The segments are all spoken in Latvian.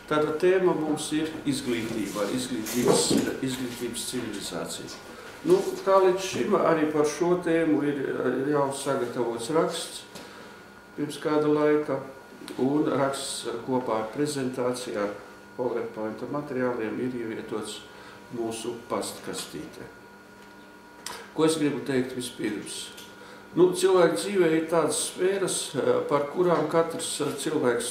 Tātad tēma mums ir izglītība, izglītības civilizācija. Nu, kā līdz šim arī par šo tēmu ir jau sagatavots raksts pirms kāda laika, un raksts kopā ar prezentāciju ar PowerPoint materiāliem ir ievietots mūsu pastkastītē. Ko es gribu teikt vispirms? Nu, cilvēku dzīvē ir tādas sfēras, par kurām katrs cilvēks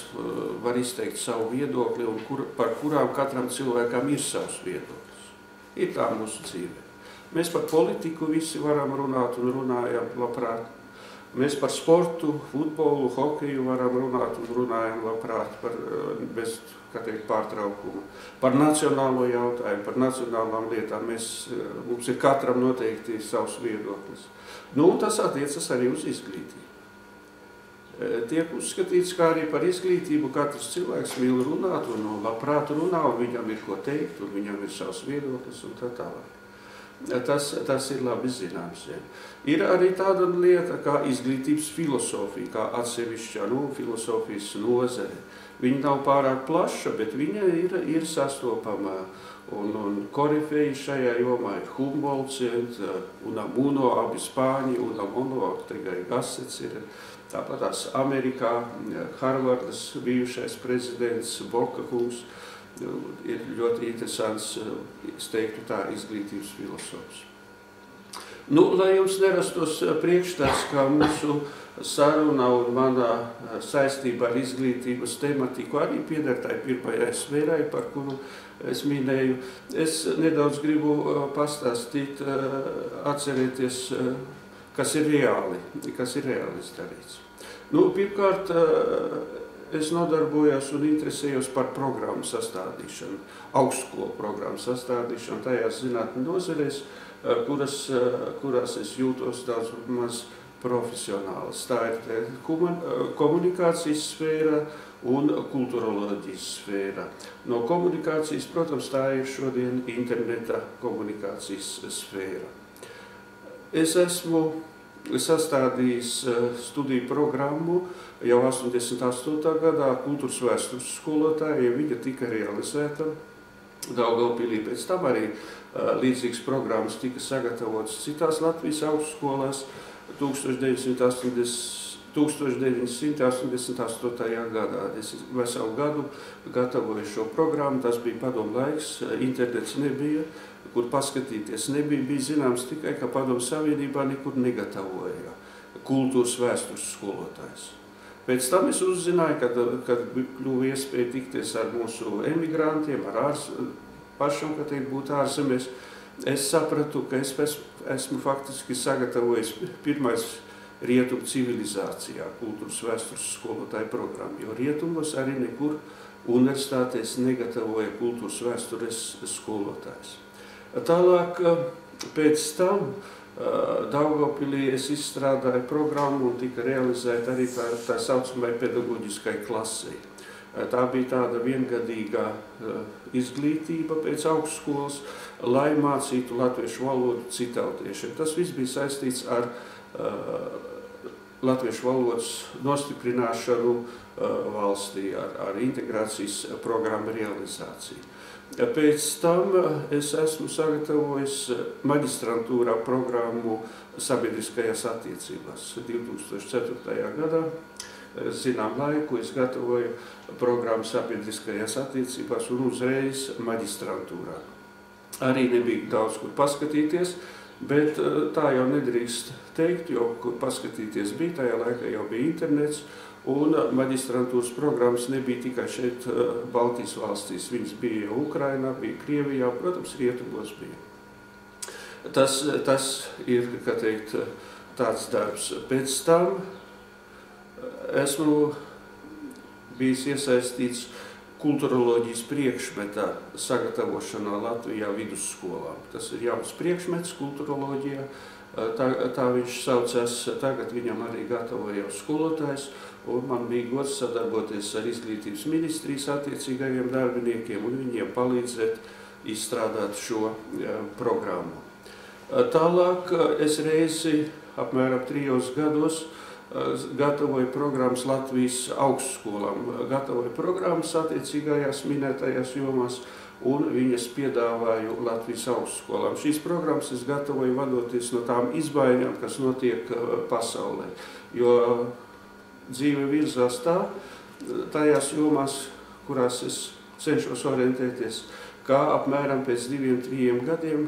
var izteikt savu viedokli un par kurām katram cilvēkam ir savs viedoklis. Ir tā mūsu dzīvē. Mēs par politiku visi varam runāt un runājam labprāt. Mēs par sportu, futbolu, hokeju varam runāt un runājam labprāt bez, kā teikt, pārtraukuma. Par nacionālo jautājumu, par nacionālām lietām mums ir katram noteikti savs viedoklis. Nu, un tas attiecas arī uz izglītību. Tiek uzskatīts, kā arī par izglītību katrs cilvēks mīl runāt un labprāt runā, un viņam ir ko teikt, un viņam ir savs viedoklis un tā tālāk. Tas ir labi zināms. Ja. Ir arī tāda lieta kā izglītības filosofija, kā atsevišķa filosofijas nozare. Viņa nav pārāk plaša, bet viņa ir sastopama. Un korifeji šajā jomā ir Humboldts, Unamuno, abi Spāņi, Unamuno, Ortega Gassets ir. Tāpat tās Amerikā, Harvardas bijušais prezidents Boka kungs. Ir ļoti interesants, es teiktu tā, izglītības filosofs. Nu, lai jums nerastos priekšstats, kā mūsu saruna un manā saistībā ar izglītības tematiku arī pieder tai pirmajai sfērai, par kuru es minēju, es nedaudz gribu pastāstīt, atcerēties, kas ir reāli izdarīts. Nu, pirmkārt, es nodarbojos un interesējos par programmu sastādīšanu, augstskolu programmu sastādīšanu, tajās zinātņu nozarēs, kurās es jūtos daudz maz profesionāls. Tā ir komunikācijas sfēra un kulturoloģijas sfēra. No komunikācijas, protams, tā ir šodien interneta komunikācijas sfēra. Es esmu sastādījis studiju programmu jau 88. gadā kultūras vēstures skolotājiem, viņa tika realizēta Daugavpilī. Pēc tam arī līdzīgas programmas tika sagatavotas citās Latvijas augstskolās 1988. gadā. Es veselu gadu gatavoju šo programmu, tas bija padomu laiks, internets nebija, kur paskatīties nebija, bija zināms tikai, ka Padomu Savienībā nekur negatavoja kultūras vēstures skolotājs. Pēc tam es uzzināju, kad kļuva iespēja tikties ar mūsu emigrantiem, ar pašam, ka teikt, būt ārzemēs, es sapratu, ka es esmu faktiski sagatavojis pirmais rietumu civilizācijā kultūras vēstures skolotāju programmu, jo rietumos arī nekur universitātēs negatavoja kultūras vēstures skolotājs. Tālāk, pēc tam Daugavpilī es izstrādāju programmu un tika realizēta arī tā saucamai pedagoģiskai klasei. Tā bija tāda viengadīgā izglītība pēc augstskolas, lai mācītu latviešu valodu citautiešiem. Tas viss bija saistīts ar latviešu valodas nostiprināšanu valstī, ar integrācijas programmu realizāciju. Pēc tam es esmu sagatavojis maģistrantūrā programmu sabiedriskajās attiecībās. 2004. gadā, zinām laiku, es gatavoju programmu sabiedriskajās attiecībās un uzreiz maģistrantūrā. Arī nebija daudz, kur paskatīties, bet tā jau nedrīkst teikt, jo kur paskatīties bija, tajā laikā jau bija internets, un maģistrantūras programmas nebija tikai šeit Baltijas valstīs. Viņas bija jau Ukrainā, bija Krievijā, protams, rietumos bija. Tas ir, kā teikt, tāds darbs. Pēc tam esmu bijis iesaistīts kulturoloģijas priekšmeta sagatavošanā Latvijā vidusskolām. Tas ir jauns priekšmets kulturoloģijā, tā viņš saucās, tagad viņam arī gatavoja jau skolotājs, un man bija gods sadarboties ar izglītības ministrijas attiecīgajiem darbiniekiem un viņiem palīdzēt izstrādāt šo programmu. Tālāk es reizi apmēram 3 gados gatavoja programmas Latvijas augstskolām, gatavoja programmas attiecīgajās minētajās jomās, un viņas piedāvāju Latvijas augstskolām. Šīs programmas es gatavoju vadoties no tām izmaiņām, kas notiek pasaulē, jo dzīve virzās tajās jomās, kurās es cenšos orientēties, kā apmēram pēc 2-3 gadiem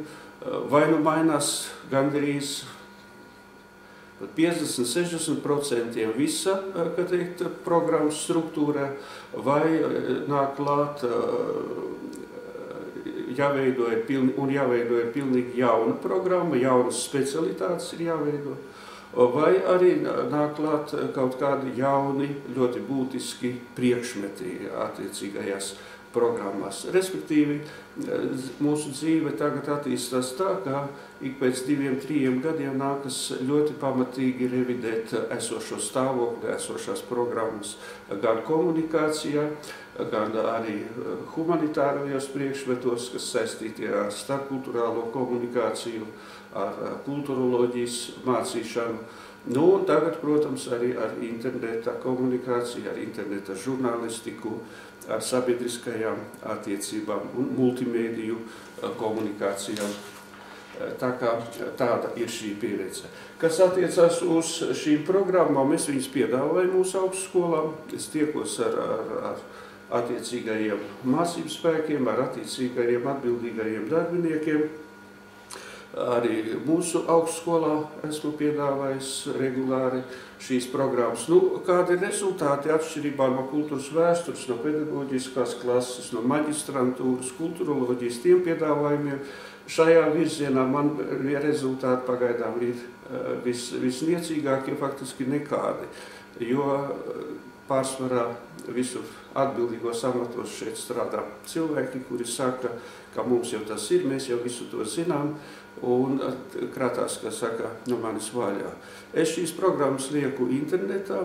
vai nu mainās gandrīz 50–60% visa, kā teikt, programmas struktūrā, vai nāk klāt jāveido ir pilnīgi jauna programma, jaunas specialitātes ir jāveido, vai arī nāk klāt kaut kādi jauni, ļoti būtiski priekšmeti attiecīgajās programmās. Respektīvi, mūsu dzīve tagad attīstās tā, ka ik pēc 2-3 gadiem nākas ļoti pamatīgi revidēt esošo stāvokli, esošās programmas gan komunikācijā, gan arī humanitārajos priekšmetos, kas saistīti ar starpkulturālo komunikāciju, ar kulturoloģijas mācīšanu. Nu, un tagad, protams, arī ar interneta komunikāciju, ar interneta žurnālistiku, ar sabiedriskajām attiecībām un multimēdiju komunikācijām. Tā kā tāda ir šī pieredze. Kas attiecās uz šīm programmām, es viņas piedāvāju mūsu augstskolām. Es tiekos ar attiecīgajiem mācību spēkiem, ar attiecīgajiem atbildīgajiem darbiniekiem. Arī mūsu augstskolā esmu piedāvājis regulāri šīs programmas. Nu, kādi ir rezultāti atšķirībā no kultūras vēstures, no pedagoģiskās klases, no maģistrantūras, kulturoloģijas, tiem piedāvājumiem? Šajā virzienā man rezultāti pagaidām ir visniecīgākie, faktiski nekādi, jo pārsvarā visur atbildīgos amatos šeit strādā cilvēki, kuri saka, ka mums jau tas ir, mēs jau visu to zinām, un krātās, ka saka, no manis vaļā. Es šīs programmas lieku internetā,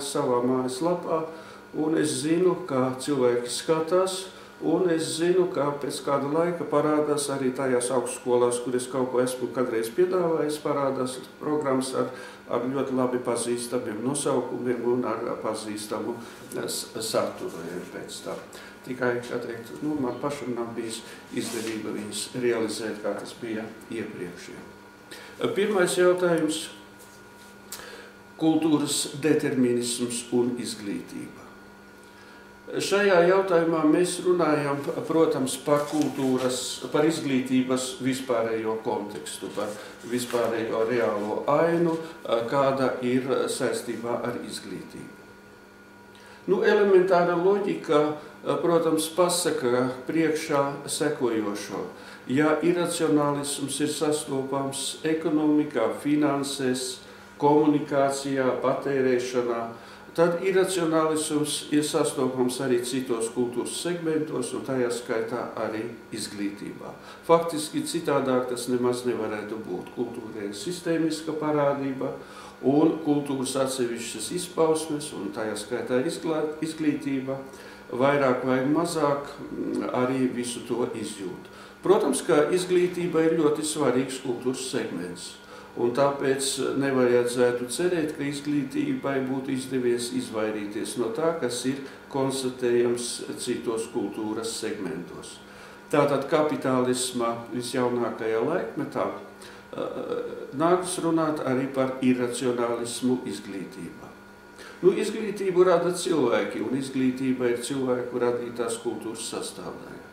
savā mājaslapā, un es zinu, kā cilvēki skatās, un es zinu, ka pēc kāda laika parādās arī tajās augstskolās, kur es kaut ko esmu kādreiz piedāvājis, parādās programmas ar ļoti labi pazīstamiem nosaukumiem un ar pazīstamu saturu pēc tā. Tikai, kā teikt, man pašam nav bijis izdevība viņas realizēt, kā tas bija iepriekš. Pirmais jautājums – kultūras determinisms un izglītība. Šajā jautājumā mēs runājam, protams, par izglītības vispārējo kontekstu, par vispārējo reālo ainu, kāda ir saistībā ar izglītību. Elementāra loģika, protams, pasaka priekšā sekojošo. Ja iracionālisms ir sastopams ekonomikā, finansēs, komunikācijā, patērēšanā, tad iracionālisms ir sastopams arī citos kultūras segmentos, un tajā skaitā arī izglītībā. Faktiski citādāk tas nemaz nevarētu būt. Kultūra ir sistēmiska parādība, un kultūras atsevišķas izpausmes, un tajā skaitā izglītība, vairāk vai mazāk arī visu to izjūt. Protams, ka izglītība ir ļoti svarīgs kultūras segments. Un tāpēc nevajadzētu cerēt, ka izglītībai būtu izdevies izvairīties no tā, kas ir konstatējams citos kultūras segmentos. Tātad kapitālisma visjaunākajā laikmetā nākas runāt arī par iracionālismu izglītībā. Izglītību rada cilvēki, un izglītība ir cilvēku radītās kultūras sastāvdaļa.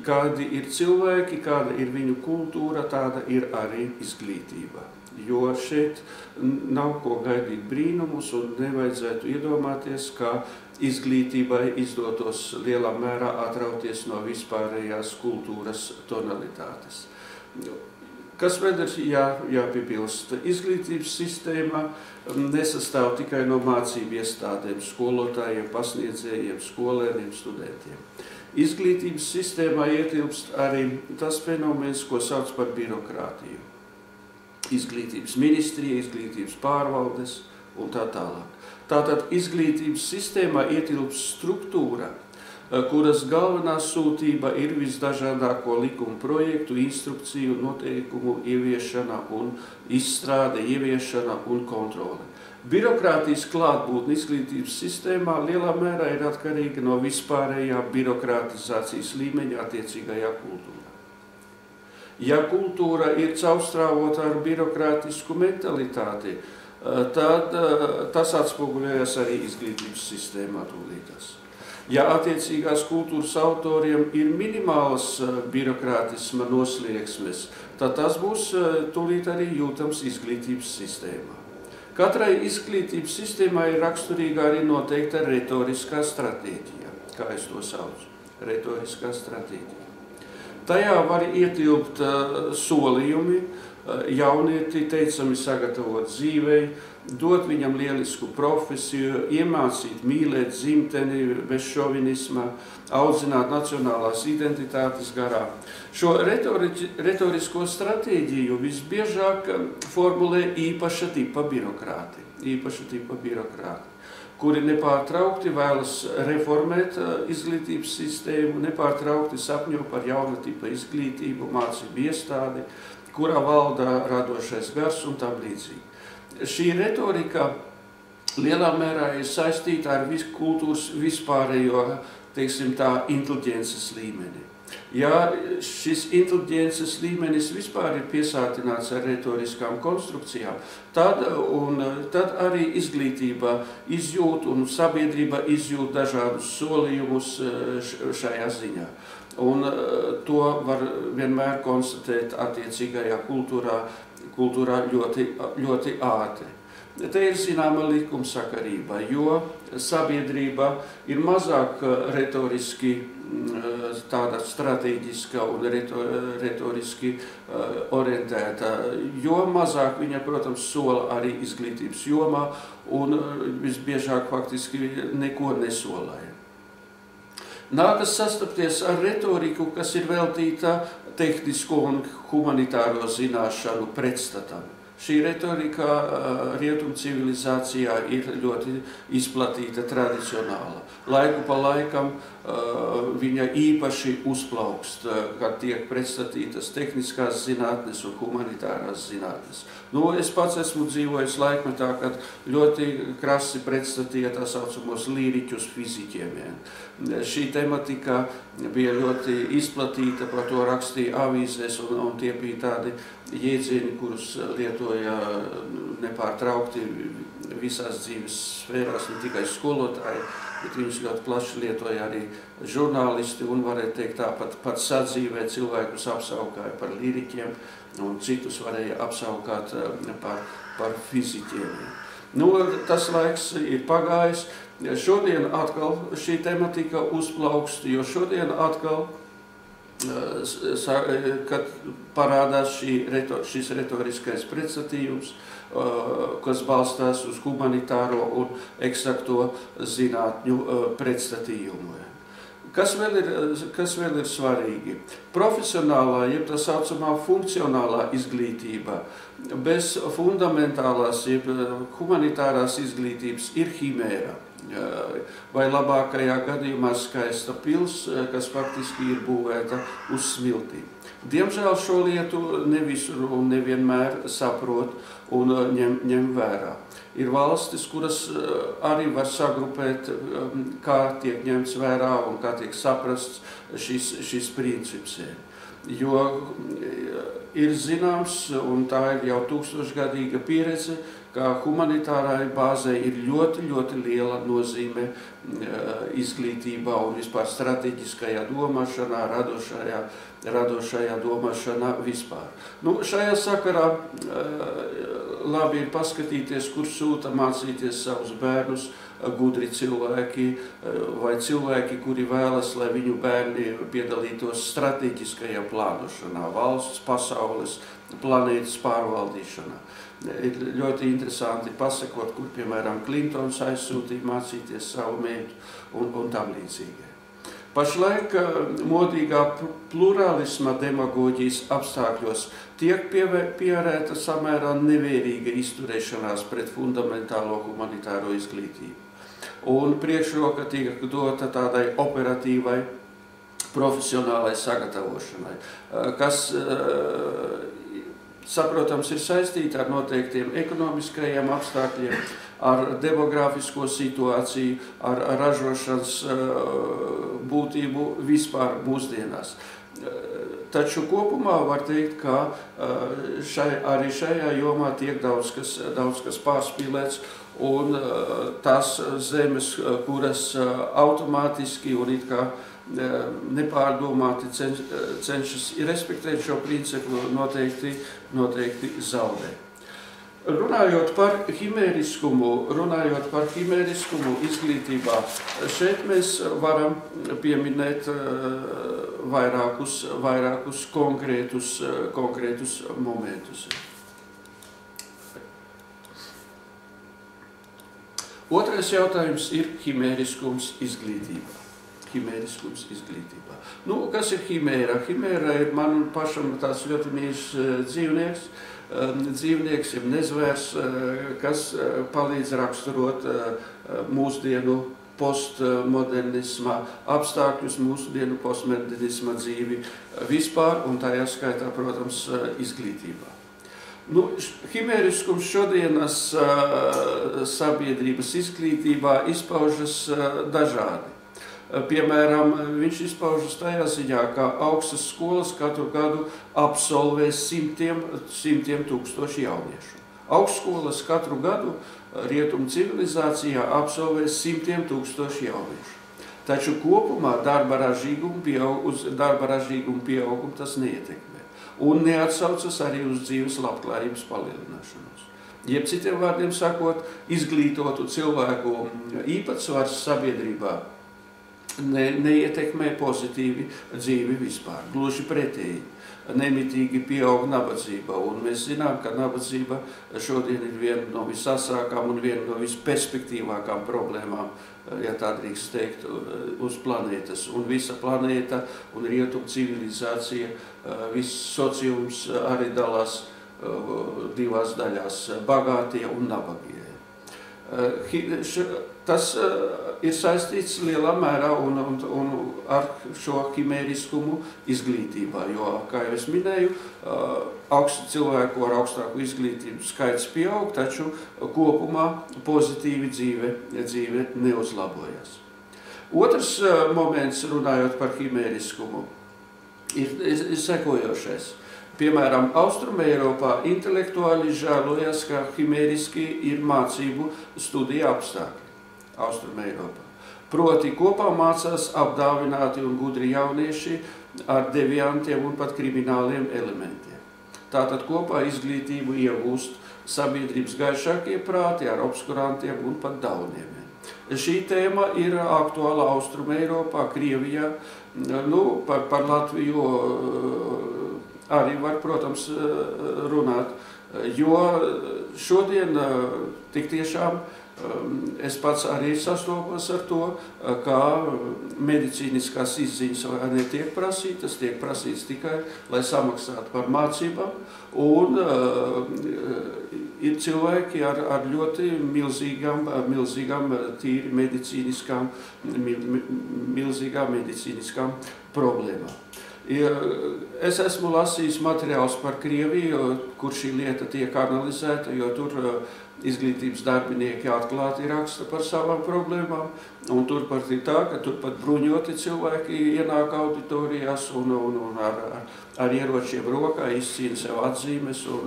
Kādi ir cilvēki, kāda ir viņu kultūra, tāda ir arī izglītība. Jo šeit nav ko gaidīt brīnumus, un nevajadzētu iedomāties, ka izglītībai izdotos lielā mērā atrauties no vispārējās kultūras tonalitātes. Kas vēl ir jāpiebilst? Izglītības sistēma nesastāv tikai no mācību iestādēm, skolotājiem, pasniedzējiem, skolēniem, studentiem. Izglītības sistēmā ietilpst arī tas fenomens, ko sauc par birokrātiju. Izglītības ministrija, izglītības pārvaldes un tā tālāk. Tātad izglītības sistēmā ietilpst struktūra, kuras galvenā sūtība ir visdažādāko likumu projektu, instrukciju, noteikumu ieviešana un izstrāde, ieviešana un kontrole. Birokrātijas klātbūtne izglītības sistēmā lielā mērā ir atkarīga no vispārējā birokratizācijas līmeņa attiecīgajā kultūrā. Ja kultūra ir caurstrāvota ar birokrātisku mentalitāti, tad tas atspoguļojas arī izglītības sistēmā tūlītās. Ja attiecīgās kultūras autoriem ir minimālas birokrātisma noslieksmes, tad tas būs tūlīt arī jūtams izglītības sistēmā. Katrai izglītības sistēmai ir raksturīga arī noteikta retoriskā stratēģija, kā es to saucu, retoriskā stratēģija. Tajā var ietilpt solījumi, jaunieti teicami sagatavot dzīvei, dot viņam lielisku profesiju, iemācīt mīlēt dzimteni bez šovinisma, audzināt nacionālās identitātes garā. Šo retorisko stratēģiju visbiežāk formulē īpaša tipa birokrāti, kuri nepārtraukti vēlas reformēt izglītības sistēmu, nepārtraukti sapņo par jauna tipa izglītību, mācību iestādi, kurā valda radošais gars un tam līdzīgi. Šī retorika lielā mērā ir saistīta ar kultūras vispārējo, teiksim tā, inteliģences līmeni. Ja šis inteliģences līmenis vispār ir piesātināts ar retoriskām konstrukcijām, tad arī izglītība izjūt un sabiedrība izjūt dažādus solījumus šajā ziņā. Un to var vienmēr konstatēt attiecīgajā kultūrā ļoti ātri. Te ir zināma likumsakarība, jo sabiedrība ir mazāk retoriski tāda strateģiska un retoriski orientēta, jo mazāk viņa, protams, sola arī izglītības jomā un visbiežāk faktiski neko nesolāja. Nākas sastapties ar retoriku, kas ir veltīta tehnisko un humanitāro zināšanu pretstatam. Šī retorika rietumu civilizācijā ir ļoti izplatīta, tradicionāla. Laiku pa laikam viņa īpaši uzplaukst, kad tiek pretstatītas tehniskās zinātnes un humanitārās zinātnes. Es pats esmu dzīvojis laikmetā, kad ļoti krasi pretstatīja tā saucamos līriķus fiziķiem. Šī tematika bija ļoti izplatīta, par to rakstīja avīzēs, un tie bija tādi jēdzieni, kurus lietoja nepārtraukti visās dzīves sfērās, ne tikai skolotāji, bet viņus ļoti plaši lietoja arī žurnālisti un, varētu teikt, tāpat pat sadzīvē cilvēkus apsaukāja par līriķiem un citus varēja apsaukāt par fiziķiem. Tas laiks ir pagājis. Šodien atkal šī tematika uzplaukst, jo šodien atkal, kad parādās šis retoriskais pretstatījums, kas balstās uz humanitāro un eksakto zinātņu pretstatījumu. Kas vēl ir svarīgi? Profesionālā, jeb tā saucamā funkcionālā izglītība bez fundamentālās, jeb humanitārās izglītības ir himēra. Vai labākajā gadījumā skaista pils, kas faktiski ir būvēta uz smiltīm. Diemžēl šo lietu ne visur un nevienmēr saprot un ņem vērā. Ir valstis, kuras arī var sagrupēt, kā tiek ņemts vērā un kā tiek saprasts šis princips. Jo ir zināms, un tā ir jau tūkstošgadīga pieredze, ka humanitārai bāzei ir ļoti, ļoti liela nozīme izglītībā un vispār strateģiskajā domāšanā, radošajā domāšanā vispār. Šajā sakarā labi ir paskatīties, kur sūta mācīties savus bērnus gudri cilvēki vai cilvēki, kuri vēlas, lai viņu bērni piedalītos strateģiskajā plānošanā, valsts, pasaules, planētas pārvaldīšanā. Ir ļoti interesanti pasakot, kur, piemēram, Klintons aizsūtīja mācīties savu meitu un tam līdzīgi. Pašlaik modīgā plurālisma demagoģijas apstākļos tiek pievērēta samērā nevērīga izturēšanās pret fundamentālo humanitāro izglītību. un priekšroka tiek dota tādai operatīvai, profesionālai sagatavošanai, kas, saprotams, ir saistīta ar noteiktiem ekonomiskajiem apstākļiem, ar demografisko situāciju, ar ražošanas būtību vispār mūsdienās. Taču kopumā var teikt, ka arī šajā jomā tiek daudz kas pārspīlēts, un tās zemes, kuras automātiski un it kā nepārdomāti cenšas respektēt šo principu, noteikti zaudē. Runājot par himēriskumu izglītībā, šeit mēs varam pieminēt vairākus konkrētus momentus. Otrais jautājums ir himēriskums izglītībā. Kas ir himēra? Himēra ir man pašam tāds ļoti mīļš dzīvnieks, ir nezvērs, kas palīdz raksturot mūsdienu postmodernisma apstākļus, mūsdienu postmodernisma dzīvi vispār, un tajā skaitā, protams, izglītībā. Himēriskums šodienas sabiedrības izglītībā izpaužas dažādi. Piemēram, viņš izpaužas tajā ziņā, ka augstas skolas katru gadu absolvē simtiem tūkstoši jauniešu. Augstskolas katru gadu rietumu civilizācijā absolvē simtiem tūkstoši jauniešu. Taču kopumā darba ražīgumu pieaugumu tas neietekmē un neatsaucas arī uz dzīves labklājības palielināšanos. Jeb citiem vārdiem sakot, izglītotu cilvēku īpatsvars sabiedrībā neietekmē pozitīvi dzīvi vispār. Gluži pretēji, nemitīgi pieaug nabadzība, un mēs zinām, ka nabadzība šodien ir viena no visasākām un viena no visperspektīvākām problēmām, ja tā drīkst teikt, uz planētas. Un visa planēta un rietumu civilizācija, viss sociums arī dalās divās daļās – bagātie un nabagie. Tas ir saistīts lielā mērā un ar šo himēriskumu izglītībā, jo, kā jau es minēju, cilvēku ar augstāku izglītību skaits pieaug, taču kopumā pozitīvi dzīve neuzlabojas. Otrs moments, runājot par himēriskumu, ir sekojošais. Piemēram, Austrumeiropā intelektuāli žēlojas, ka himēriski ir mācību studija apstākļi. Austrumeiropā. Proti kopā mācās apdāvināti un gudri jaunieši ar deviantiem un pat krimināliem elementiem. Tātad kopā izglītību iegūst sabiedrības gaišākie prāti ar obskurantiem un pat dauniemiem. Šī tēma ir aktuāla Austrumeiropā, Krievijā, par Latviju arī var, protams, runāt, jo šodien tik tiešām es pats arī sastopos ar to, ka medicīniskās izziņas netiek prasītas, tiek prasīts tikai, lai samaksātu par mācībām, un ir cilvēki ar ļoti milzīgām tīri medicīniskām problēmām. Es esmu lasījis materiālus par Krieviju, kur šī lieta tiek analizēta, jo tur izglītības darbinieki atklāti raksta par savām problēmām, un turpat ir tā, ka turpat bruņoti cilvēki ienāk auditorijās un ar ieročiem rokā izcīna sev atzīmes un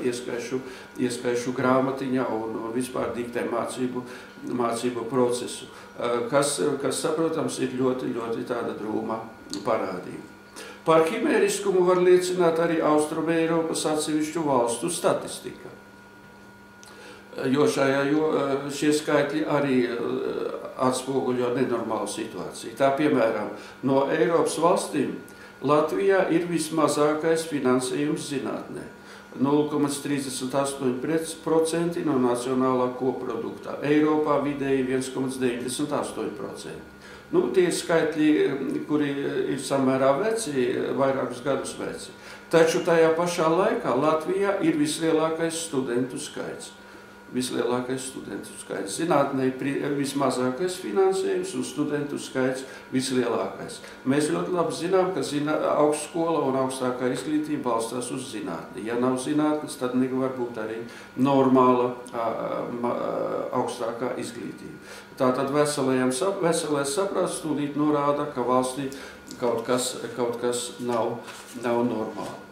ieskaišu grāmatiņā un vispār diktē mācību procesu, kas, saprotams, ir ļoti, ļoti tāda drūma parādība. Par himēriskumu var liecināt arī Austrumeiropas atsevišķu valstu statistika, jo šie skaitļi arī atspoguļo nenormālu situāciju. Tā, piemēram, no Eiropas valstīm Latvijā ir vismazākais finansējums zinātnē. 0,38% no nacionālā koproduktā. Eiropā vidēji 1,98%. Tie ir skaitļi, kuri ir samērā veci, vairākus gadus veci. Taču tajā pašā laikā Latvijā ir vislielākais studentu skaits. vislielākais studentu skaits. Zinātnē vismazākais finansējums un studentu skaits vislielākais. Mēs ļoti labi zinām, ka augstskola un augstākā izglītība balstās uz zinātni. Ja nav zinātnes, tad nevar būt arī normāla augstākā izglītība. Tātad veselais saprāts tūlīt norāda, ka valstī kaut kas nav normāli.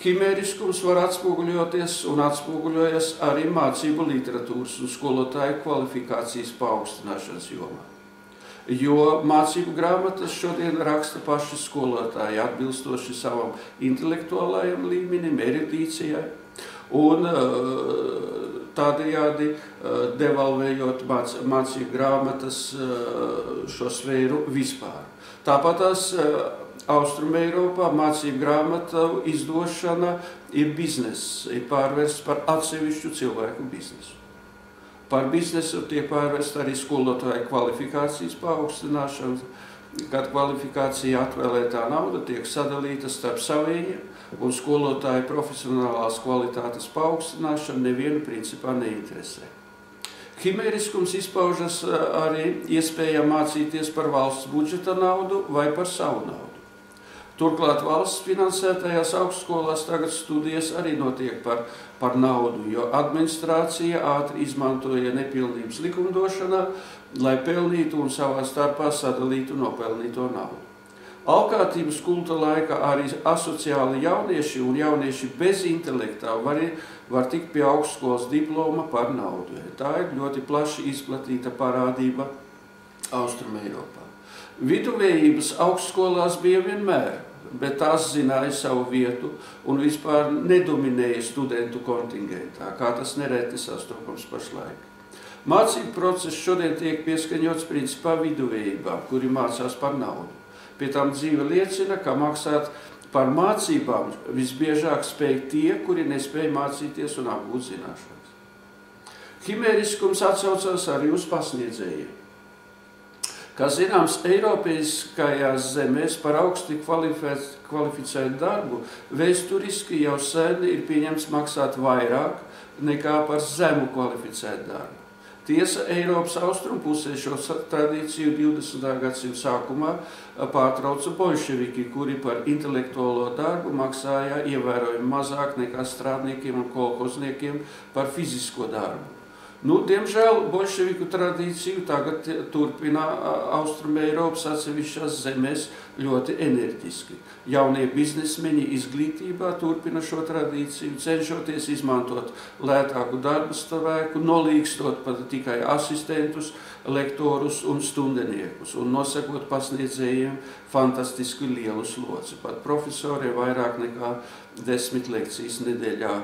Himēriskums var atspoguļoties un atspoguļojas arī mācību literatūras un skolotāju kvalifikācijas paaugstināšanas jomā. Jo mācību grāmatas šodien raksta paši skolotāji atbilstoši savam intelektuālajam līmenim, erudīcijai un tādējādi devalvējot mācību grāmatas šo sfēru vispār. Tāpat tās Austrumeiropā mācību grāmatu izdošana ir bizness, ir pārvērsts par atsevišķu cilvēku biznesu. Par biznesu tiek pārvērsta arī skolotāju kvalifikācijas paaugstināšana, kad kvalifikācija atvēlētā nauda tiek sadalīta starp savējiem un skolotāju profesionālās kvalitātes paaugstināšana nevienu principā neinteresē. Himēriskums izpaužas arī iespējā mācīties par valsts budžeta naudu vai par savu naudu. Turklāt valsts finansētajās augstskolās tagad studijas arī notiek par naudu, jo administrācija ātri izmantoja nepilnības likumdošanā, lai pelnītu un savā starpā sadalītu nopelnīto naudu. Alkātības kulta laikā arī asociāli jaunieši un jaunieši bez intelektā var tikt pie augstskolas diploma par naudu. Tā ir ļoti plaši izplatīta parādība Austrumeiropā. Viduvējības augstskolās bija vienmēr, bet tās zināja savu vietu un vispār nedominēja studentu kontingentā, kā tas nereti sastopams pašlaik. Mācību process šodien tiek pieskaņots principā viduvējībām, kuri mācās par naudu. Pie tam dzīve liecina, ka maksāt par mācībām visbiežāk spēj tie, kuri nespēj mācīties un apgūt zināšanas. Himēriskums atsaucās arī uz pasniedzējiem. Kā zināms, eiropeiskajās zemēs par augsti kvalificētu darbu vēsturiski jau sen ir pieņemts maksāt vairāk nekā par zemu kvalificētu darbu. Tiesa, Eiropas austrumpusē šo tradīciju 20. gadsimta sākumā pārtrauca bolševiki, kuri par intelektuālo darbu maksāja ievērojami mazāk nekā strādniekiem un kolhozniekiem par fizisko darbu. Diemžēl bolševiku tradīciju tagad turpina Austrumeiropas atsevišķās zemēs ļoti enerģiski. Jaunie biznesmeņi izglītībā turpina šo tradīciju, cenšoties izmantot lētāku darba spēku, nolīgstot pat tikai asistentus, lektorus un stundeniekus un nosakot pasniedzējiem fantastiski lielu slodzi, pat profesoriem vairāk nekā 10 lekcijas nedēļā.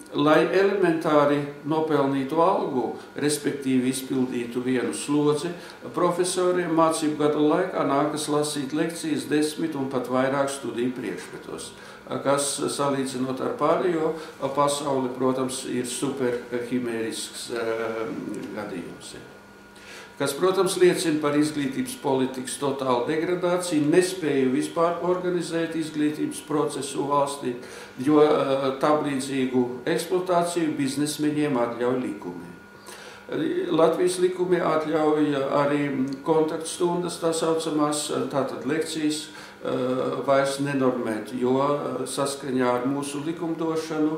Lai elementāri nopelnītu algu, respektīvi izpildītu vienu slodzi, profesoriem mācību gadu laikā nākas lasīt lekcijas 10 un pat vairāk studiju priekšmetos, kas, salīdzinot ar pārējo pasauli, protams, ir superhimērisks gadījums. Kas, protams, liecina par izglītības politikas totālu degradāciju, nespēju vispār organizēt izglītības procesu valstī, jo tablīdzīgu eksploatāciju biznesmeņiem atļauj likumi. Latvijas likumi atļauj arī kontaktstundas, tā saucamās, tātad lekcijas, vairs nenormēt, jo saskaņā ar mūsu likumdošanu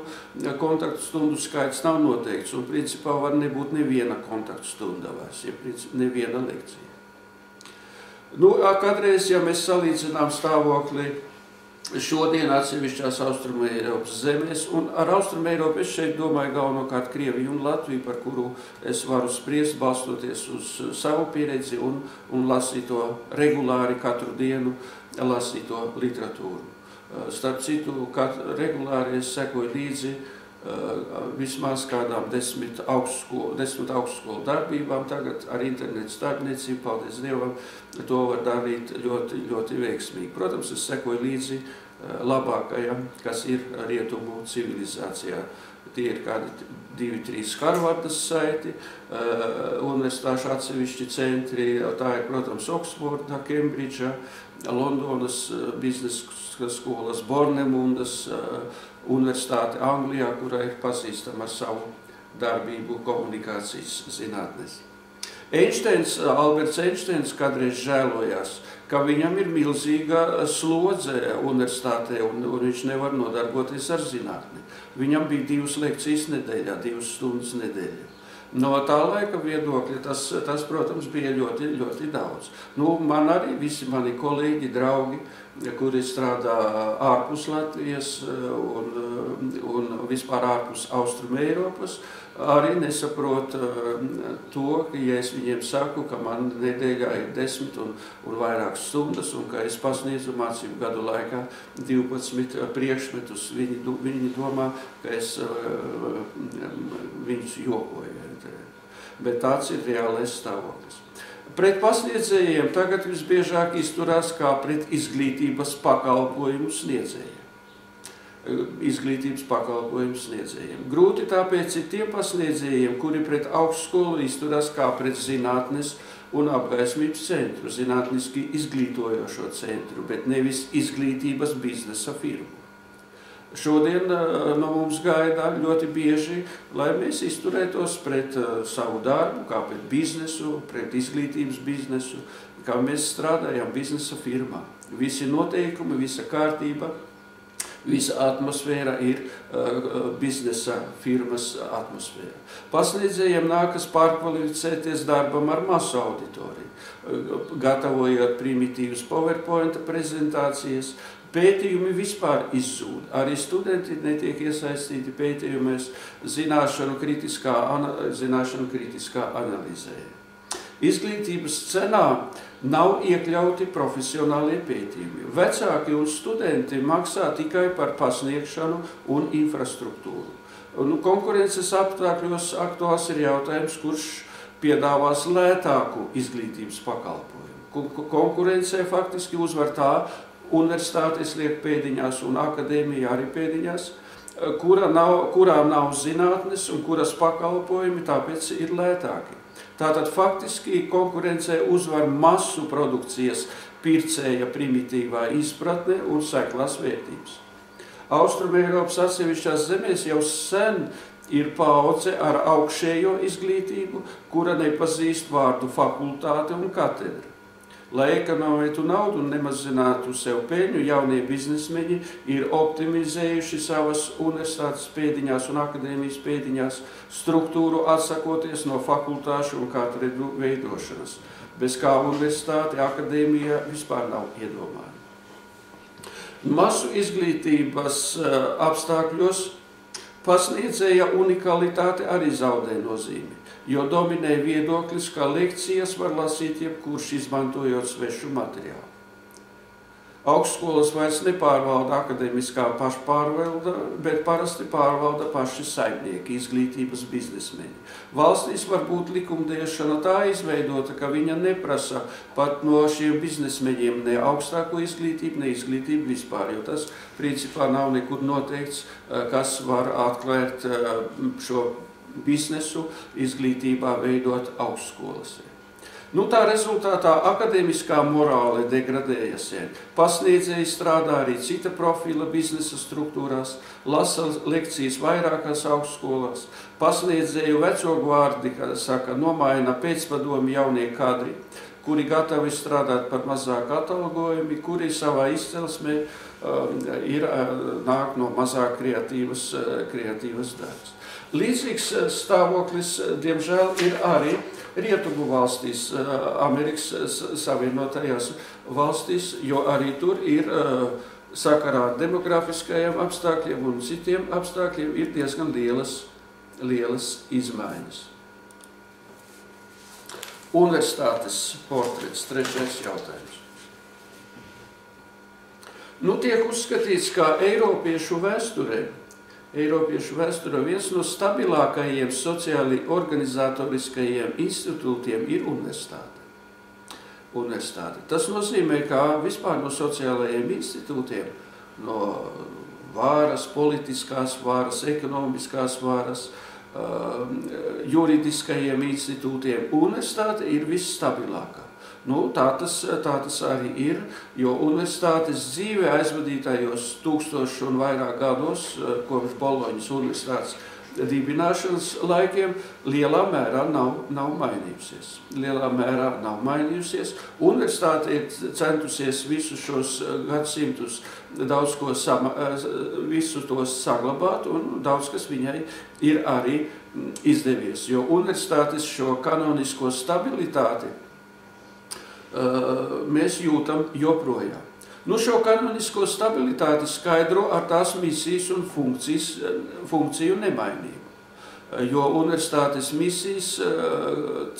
kontaktstundu skaits nav noteikts un principā var nebūt neviena kontaktstunda vairs, ja neviena lekcija. Kādreiz, ja mēs salīdzinām stāvokli šodien atsevišķās Austrumeiropas zemēs, un ar Austrumeiropu es šeit domāju galvenokārt Krieviju un Latviju, par kuru es varu spriest, balstoties uz savu pieredzi un lasīt to regulāri katru dienu, lasīto literatūru. Starp citu, regulāri es sekoju līdzi vismaz kādām 10 augstskolu darbībām, tagad ar internetu starpniecību, paldies Dievam, to var darīt ļoti, ļoti veiksmīgi. Protams, es sekoju līdzi labākajam, kas ir rietumu civilizācijā. Tie ir kādi 2-3 Harvardas saiti, universitāšu atsevišķi centri, tā ir, protams, Oksforda, Kembridža, Londonas biznesa skolas, Bornemundas universitāte Anglijā, kurā ir pazīstama ar savu darbību komunikācijas zinātnēs. Alberts Einsteins kādreiz žēlojās, ka viņam ir milzīga slodze universitātē un viņš nevar nodarboties ar zinātni. Viņam bija 2 lekcijas nedēļā, 2 stundas nedēļā. No tā laika viedokļa tas, protams, bija ļoti, ļoti daudz. Man arī visi mani kolēģi, draugi, kuri strādā ārpus Latvijas un vispār ārpus Austrumu Eiropas, arī nesaprot to, ka ja es viņiem saku, ka man nedēļā ir 10 un vairākas stundas un ka es pasniedzu mācību gadu laikā 12 priekšmetus, viņi domā, ka es viņus jokoju. Bet tāds ir reālais stāvoklis. Pret pasniedzējiem tagad visbiežāk izturās kā pret izglītības pakalpojumu sniedzējiem. Grūti tāpēc ir tiem pasniedzējiem, kuri pret augstskolu izturās kā pret zinātnes un apgaismības centru, zinātniski izglītojošo centru, bet nevis izglītības biznesa firmu. Šodien no mums gaida ļoti bieži, lai mēs izturētos pret savu darbu, kā pret biznesu, pret izglītības biznesu, kā mēs strādājam biznesa firmā. Visi noteikumi, visa kārtība, visa atmosfēra ir biznesa firmas atmosfēra. Pasniedzējiem nākas pārkvalificēties darbam ar masu auditoriju, gatavojot primitīvas PowerPoint prezentācijas. Pētījumi vispār izzūd. Arī studenti netiek iesaistīti pētījumēs zināšanu kritiskā analīzē. Izglītības cenā nav iekļauti profesionālie pētījumi. Vecāki un studenti maksā tikai par pasniegšanu un infrastruktūru. Konkurences apstākļos aktuāls ir jautājums, kurš piedāvās lētāku izglītības pakalpojumu. Konkurencē faktiski uzvar tā, universitātes liek pēdiņās un akadēmija arī pēdiņās, kurām nav zinātnes un kuras pakalpojumi tāpēc ir lētāki. Tātad faktiski konkurencē uzvar masu produkcijas pircēja primitīvā izpratne un seklās vērtības. Austrumeiropas atsevišķās zemēs jau sen ir paudze ar augšējo izglītību, kura nepazīst vārdu fakultāte un katedra. Lai ekonomētu naudu un nemazinātu sev peļņu, jaunie biznesmeņi ir optimizējuši savas universitātes pēdiņās un akadēmijas pēdiņās struktūru, atsakoties no fakultāšu un katedru veidošanas, bez kā universitāte, akadēmija vispār nav iedomājama. Masu izglītības apstākļos pasniedzēja unikalitāte arī zaudē nozīmi, jo dominē viedoklis, ka lekcijas var lasīt jebkurš izmantojot svešu materiālu. Augstskolas vairs nepārvalda akadēmiskā pašpārvalda, bet parasti pārvalda paši saimnieki, izglītības biznesmeņi. Valstīs var būt likumdiešana tā izveidota, ka viņa neprasa pat no šiem biznesmeņiem ne augstāko izglītību, ne izglītību vispār, jo tas principā nav nekur noteikts, kas var atklāt šo biznesu izglītībā veidot augstskolas. Tā rezultātā akadēmiskā morāle degradējas. Pasniedzēji strādā arī cita profila biznesa struktūrās, lasa lekcijas vairākās augstskolās. Pasniedzēju vecogvārdi, kā saka, nomaina pēcpadomi jaunie kadri, kuri gatavi strādāt par mazāk atalgojumi, kuri savā izcelsmē nāk no mazāk kreatīvas darbs. Līdzīgs stāvoklis, diemžēl, ir arī Rietumu valstīs, Amerikas Savienotajās valstīs, jo arī tur ir sakarā ar demografiskajiem apstākļiem un citiem apstākļiem ir diezgan lielas izmaiņas. Universitātes portrets, trešais jautājums. Tiek uzskatīts, ka Eiropiešu vēsturē viens no stabilākajiem sociāli organizatoriskajiem institūtiem ir universitāte. Tas nozīmē, ka vispār no sociālajiem institūtiem, no vāras, politiskās vāras, ekonomiskās vāras, juridiskajiem institūtiem, universitāte ir visstabilākā. Tā tas arī ir, jo universitātes dzīve aizvadītajos 1000 un vairāk gados, kopš Boloņas universitātes dibināšanas laikiem lielā mērā nav mainījusies. Universitāte ir centusies visus šos gadsimtus daudz ko visus tos saglabāt, un daudz kas viņai ir arī izdevies. Jo universitātes šo kanonisko stabilitāti mēs jūtam joprojām. Šo kanonisko stabilitāti skaidro ar tās misijas un funkciju nemainību. Jo universitātes misijas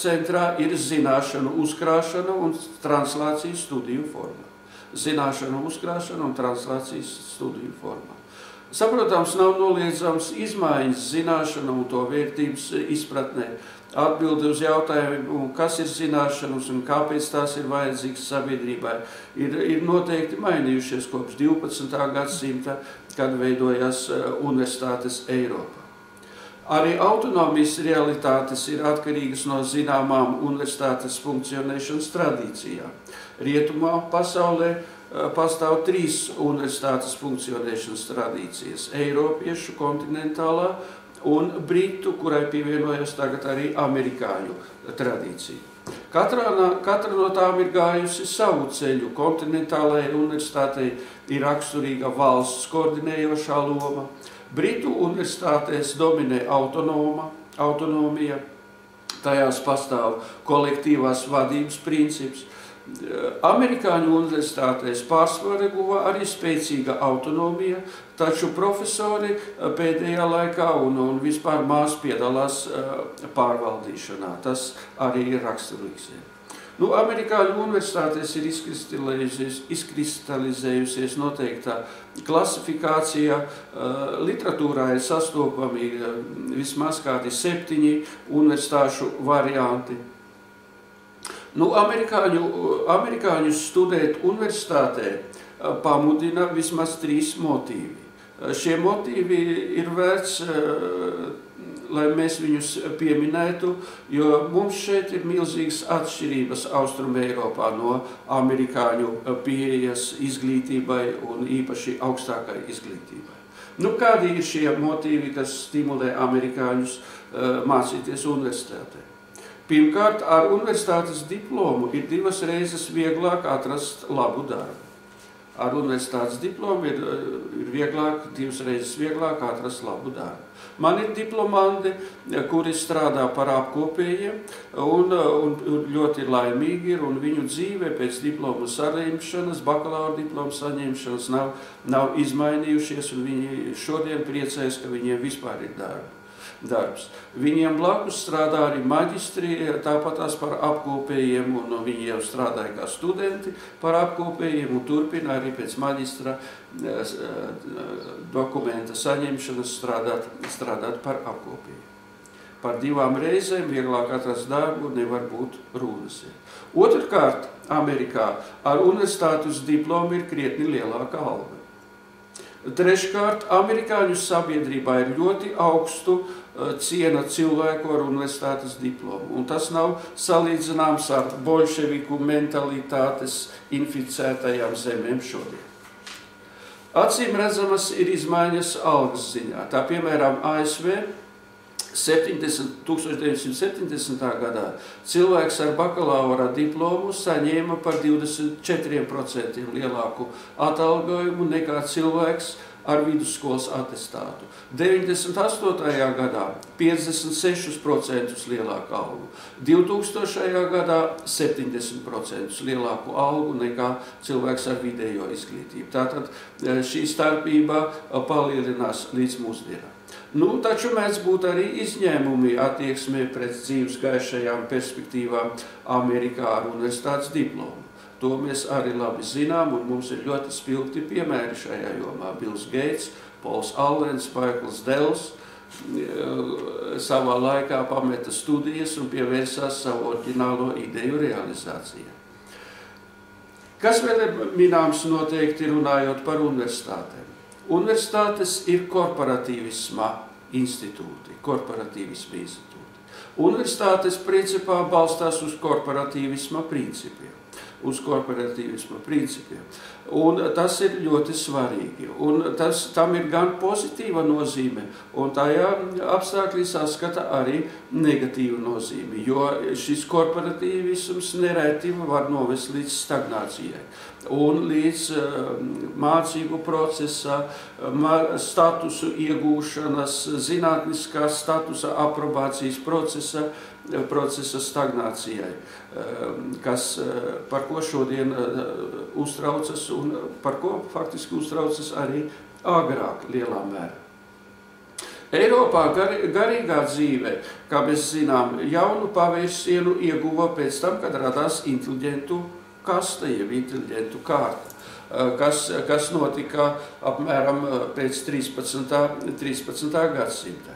centrā ir zināšanu uzkrāšana un translācijas studiju formā. Saprotams, nav noliedzams izmaiņas zināšana un to vērtības izpratnē. Atbilde uz jautājumu, kas ir zināšanas un kāpēc tās ir vajadzīgas sabiedrībai, ir noteikti mainījušies kopš 12. gadsimta, kad veidojās universitātes Eiropā. Arī autonomijas realitātes ir atkarīgas no zināmām universitātes funkcionēšanas tradīcijām. Rietumā pasaulē pastāv 3 universitātes funkcionēšanas tradīcijas – eiropiešu, kontinentālā un britu, kurai pievienojas tagad arī amerikāņu tradīcija. Katra no tām ir gājusi savu ceļu. Kontinentālajai universitātei ir raksturīga valsts koordinējošā loma. Britu universitātēs dominē autonomija, tajās pastāv kolektīvās vadības princips. Amerikāņu universitātēs pārsvaru guva arī spēcīga autonomija, taču profesori pēdējā laikā un vispār maz piedalās pārvaldīšanā. Tas arī ir raksturīgs. Amerikāņu universitātēs ir izkristalizējusies noteikta klasifikācija. Literatūrā ir sastopami vismaz kādi 7 universitāšu varianti. Amerikāņus studēt universitātē pamudina vismaz 3 motīvi. Šie motīvi ir vērts, lai mēs viņus pieminētu, jo mums šeit ir milzīgas atšķirības Austrum Eiropā no amerikāņu pieejas izglītībai un īpaši augstākai izglītībai. Kādi ir šie motīvi, kas stimulē amerikāņus mācīties universitātē? Pirmkārt, ar universitātes diplomu ir 2 reizes vieglāk atrast labu darbu. Ar universitātes diplomu ir 2 reizes vieglāk atrast labu darbu. Man ir diplomandi, kuri strādā par apkopējiem un ļoti laimīgi ir, un viņu dzīve pēc diplomu saņemšanas, bakalaura diplomu saņemšanas nav izmainījušies, un viņi šodien priecājas, ka viņiem vispār ir darbs. Viņiem blakus strādā arī maģistri, tāpatās par apkopējiem, un viņi jau strādāja kā studenti par apkopējiem un turpina arī pēc maģistra dokumenta saņemšanas strādāt par apkopējiem. Par 2 reizēm vieglāk atrast darbu nevar būt runas. Otrkārt, Amerikā ar universitātes diplomu ir krietni lielāka alga. Treškārt, amerikāņu sabiedrībā ir ļoti augstu ciena cilvēku ar universitātes diplomu, un tas nav salīdzināms ar bolševiku mentalitātes inficētajām zemēm šodien. Acīm redzamas ir izmaiņas algas ziņā. Tā, piemēram, ASV 1970. gadā cilvēks ar bakalaura diplomu saņēma par 24% lielāku atalgojumu nekā cilvēks ar vidusskolas atestātu. 98. gadā 56% lielāku algu, 2000. gadā 70% lielāku algu nekā cilvēks ar vidējo izglītību. Tātad šī starpība palielinās līdz mūsdienām. Taču mēdz būt arī izņēmumi attieksmē pret dzīves gaišajām perspektīvām Amerikā ar universitātes diplomu. To mēs arī labi zinām, un mums ir ļoti spilgti piemēri šajā jomā. Bills Gates, Pols Allens, Michaels Dells savā laikā pameta studijas un pievērsās savu oriģinālo ideju realizācijai. Kas vēl ir minēms noteikti runājot par universitātēm? Universitātes ir korporatīvisma institūti. Universitātes principā balstās uz korporatīvisma principiem. uz korporatīvisma principiem. Un tas ir ļoti svarīgi. Un tam ir gan pozitīva nozīme, un tajā apstākļi saskata arī negatīvu nozīmi, jo šis korporatīvisms nereti var novest līdz stagnācijai un līdz mācību procesa, statusu iegūšanas, zinātniskā statusa aprobācijas procesa stagnācijai, par ko šodien uztraucas un par ko faktiski uztraucas arī agrāk lielā mērā. Eiropā garīgā dzīve, kā mēs zinām, jaunu pavērsienu ieguva pēc tam, kad radās inteliģentu kaste, jeb inteliģentu kārta, kas notika apmēram pēc 13. gadsimta.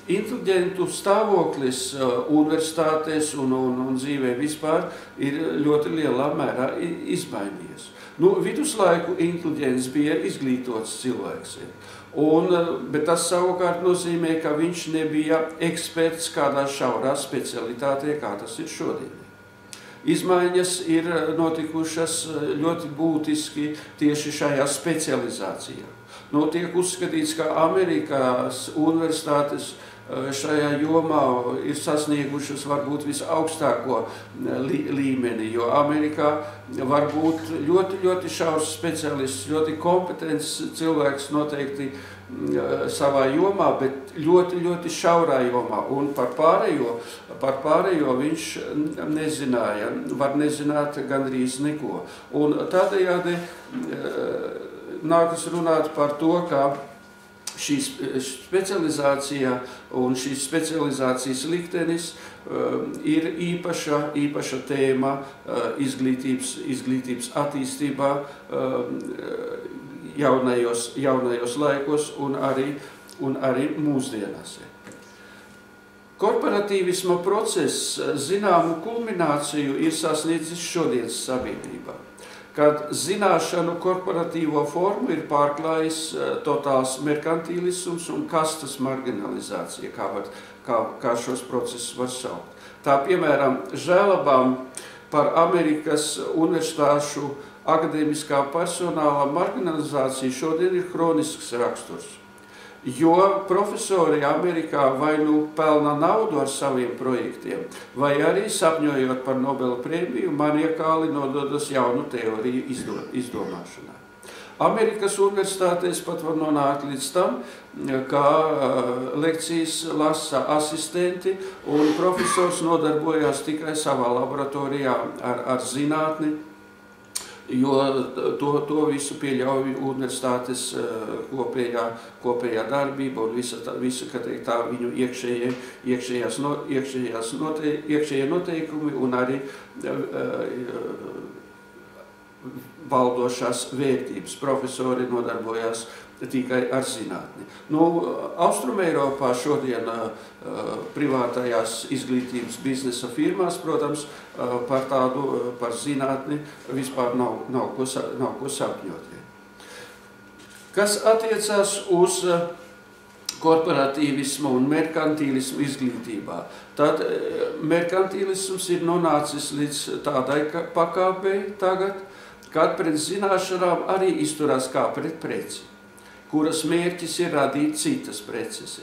Inteliģentu stāvoklis universitātēs un dzīvē vispār ir ļoti lielā mērā izmainījies. Viduslaiku inteliģents bija izglītots cilvēks, bet tas savukārt nozīmē, ka viņš nebija eksperts kādā šaurā specialitātē, kā tas ir šodien. Izmaiņas ir notikušas ļoti būtiski tieši šajā specializācijā. Tiek uzskatīts, ka Amerikas universitātes šajā jomā ir sasniegušas varbūt visaugstāko līmeni, jo Amerikā var būt ļoti, ļoti šaurs specialists, ļoti kompetents cilvēks noteikti savā jomā, bet ļoti, ļoti šaurā jomā. Un par pārējo viņš nezināja, var nezināt gandrīz neko. Un tādējādi nākas runāt par to, ka šī specializācija un šīs specializācijas liktenis ir īpaša tēma izglītības attīstībā jaunajos laikos un arī mūsdienās. Korporatīvisma process zināmu kulmināciju ir sasniedzis šodienas sabiedrībā, kad zināšanu korporatīvo formu ir pārklājis totāls merkantīlisms un kastas marginalizācija, kā šos procesus var saukt. Tā, piemēram, žēlabām par Amerikas universitāšu akadēmiskā personāla marginalizācija šodien ir hronisks raksturs, jo profesori Amerikā vai pelna naudu ar saviem projektiem, vai arī sapņojot par Nobela prēmiju, maniakāli nododas jaunu teoriju izdomāšanā. Amerikas universitātēs pat var nonākt līdz tam, ka lekcijas lasa asistenti un profesors nodarbojās tikai savā laboratorijā ar zinātni, jo to visu pieļauj universitātes kopējā darbība un visa tā viņu iekšējie noteikumi un arī valdošās vērtības. Profesori nodarbojās tikai ar zinātni. Austrumeiropā šodien privātajās izglītības biznesa firmās, protams, par zinātni vispār nav ko sapņot. Kas attiecās uz korporatīvismu un merkantīlismu izglītībā, tad merkantīlisms ir nonācis līdz tādai pakāpei tagad, kad pret zināšanām arī izturās kā pret preci, kuras mērķis ir radīt citas preces.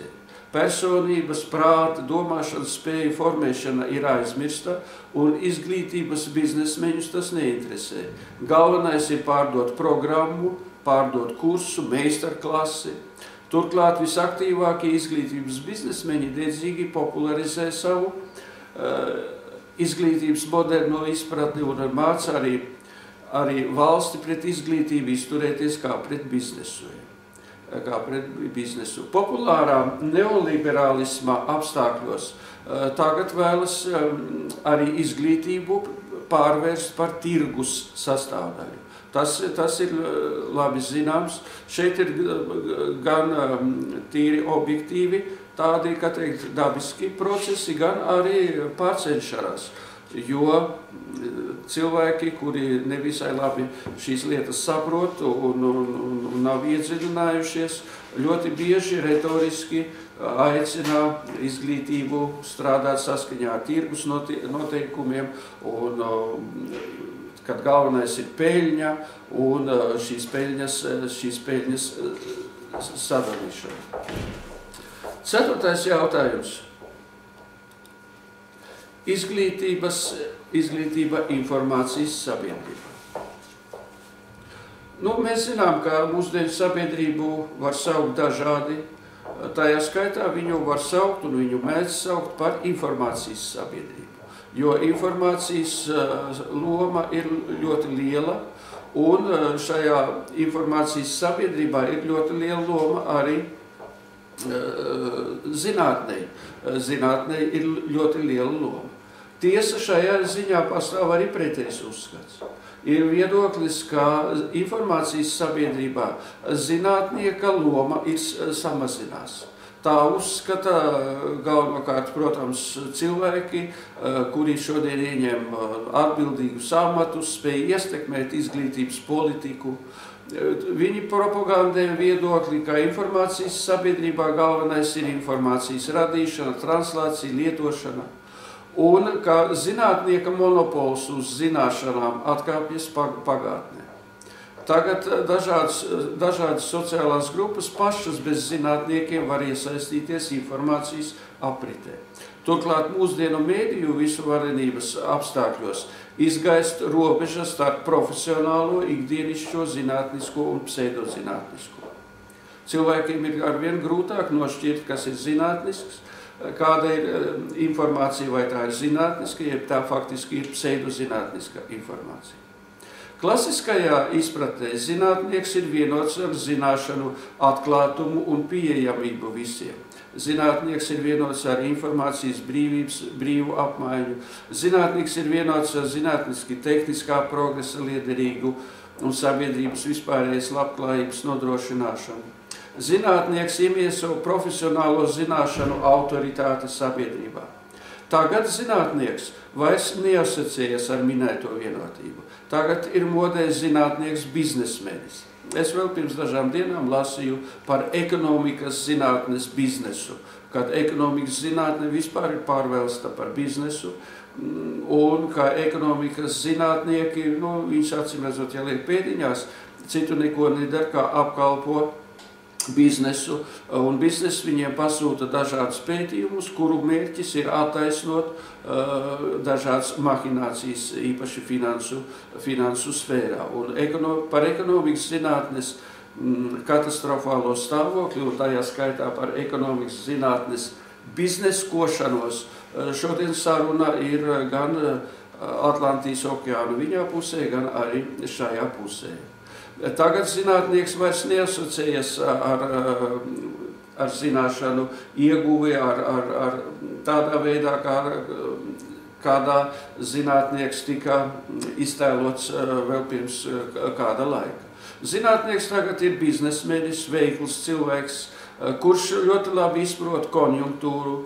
Personības, prāta, domāšanas spēju formēšana ir aizmirsta, un izglītības biznesmeņus tas neinteresē. Galvenais ir pārdot programmu, pārdot kursu, meistarklasi. Turklāt visaktīvākie izglītības biznesmeņi dedzīgi popularizē savu izglītības moderno izpratni un māca arī valsti pret izglītību izturēties kā pret biznesu. Populārā neoliberālisma apstākļos tagad vēlas arī izglītību pārvērst par tirgus sastāvdaļu. Tas ir labi zināms. Šeit ir gan tīri objektīvi tādi, kā teikt, dabiski procesi, gan arī pārcenšanās. Jo cilvēki, kuri nevisai labi šīs lietas saprot un nav iedziļinājušies, ļoti bieži retoriski aicina izglītību strādāt saskaņā ar tirgus noteikumiem, un kad galvenais ir peļņa un šīs peļņas sadalīšana. 4. jautājums. Izglītība informācijas sabiedrībā. Mēs zinām, ka mūsdienu sabiedrību var saukt dažādi. Tajā skaitā viņu var saukt un viņu mēdz saukt par informācijas sabiedrību. Jo informācijas loma ir ļoti liela, un šajā informācijas sabiedrībā ir ļoti liela loma arī zinātnei. Zinātnei ir ļoti liela loma. Tiesa, šajā ziņā pastāv arī pretējs uzskats. Ir viedoklis, ka informācijas sabiedrībā zinātnieka loma ir samazinās. Tā uzskata galvenokārt, protams, cilvēki, kuri šodien ieņem atbildīgus amatus, spēj ietekmēt izglītības politiku. Viņi propagandē viedokli, ka informācijas sabiedrībā galvenais ir informācijas radīšana, translācija, lietošana, un ka zinātnieka monopols uz zināšanām atkāpjas pagātnē. Tagad dažādas sociālās grupas pašas bez zinātniekiem var iesaistīties informācijas apritē. Turklāt mūsdienu mēdīju visuvarenības apstākļos izgaist robeža starp profesionālo, ikdienišķo, zinātnisko un pseidozinātnisko. Cilvēkiem ir arvien grūtāk nošķirt, kas ir zinātnisks, kāda ir informācija, vai tā ir zinātniska, jeb tā faktiski ir pseidozinātniska informācija. Klasiskajā izpratnē zinātnieks ir vienots ar zināšanu atklātumu un pieejamību visiem. Zinātnieks ir vienots ar informācijas brīvu apmaiņu. Zinātnieks ir vienots ar zinātniski tehniskā progresa liederīgu un sabiedrības vispārējais labklājības nodrošināšanu. Zinātnieks iemieso profesionālo zināšanu autoritāti sabiedrībā. Tagad zinātnieks vairs neasociējas ar minēto vienotību. Tagad ir modē zinātnieks biznesmenis. Es vēl pirms dažām dienām lasīju par ekonomikas zinātnes biznesu, kad ekonomikas zinātne vispār ir pārvērsta par biznesu, un kā ekonomikas zinātnieki, viņš acīmredzot, ja liek pēdiņās, citu neko nedara, kā apkalpo biznesu, un bizness viņiem pasūta dažādus pētījumus, kuru mērķis ir attaisnot dažādas mahinācijas, īpaši finansu sfērā. Un par ekonomikas zinātnes katastrofālo stāvokli, un tajā skaitā par ekonomikas zinātnes bizneskošanos, šodien saruna ir gan Atlantijas okeānu viņā pusē, gan arī šajā pusē. Tagad zinātnieks vairs neasociējas ar zināšanu ieguvi, ar tādā veidā, kādā zinātnieks tika iztēlots vēl pirms kāda laika. Zinātnieks tagad ir biznesmenis, veikls cilvēks, kurš ļoti labi izprot konjunktūru,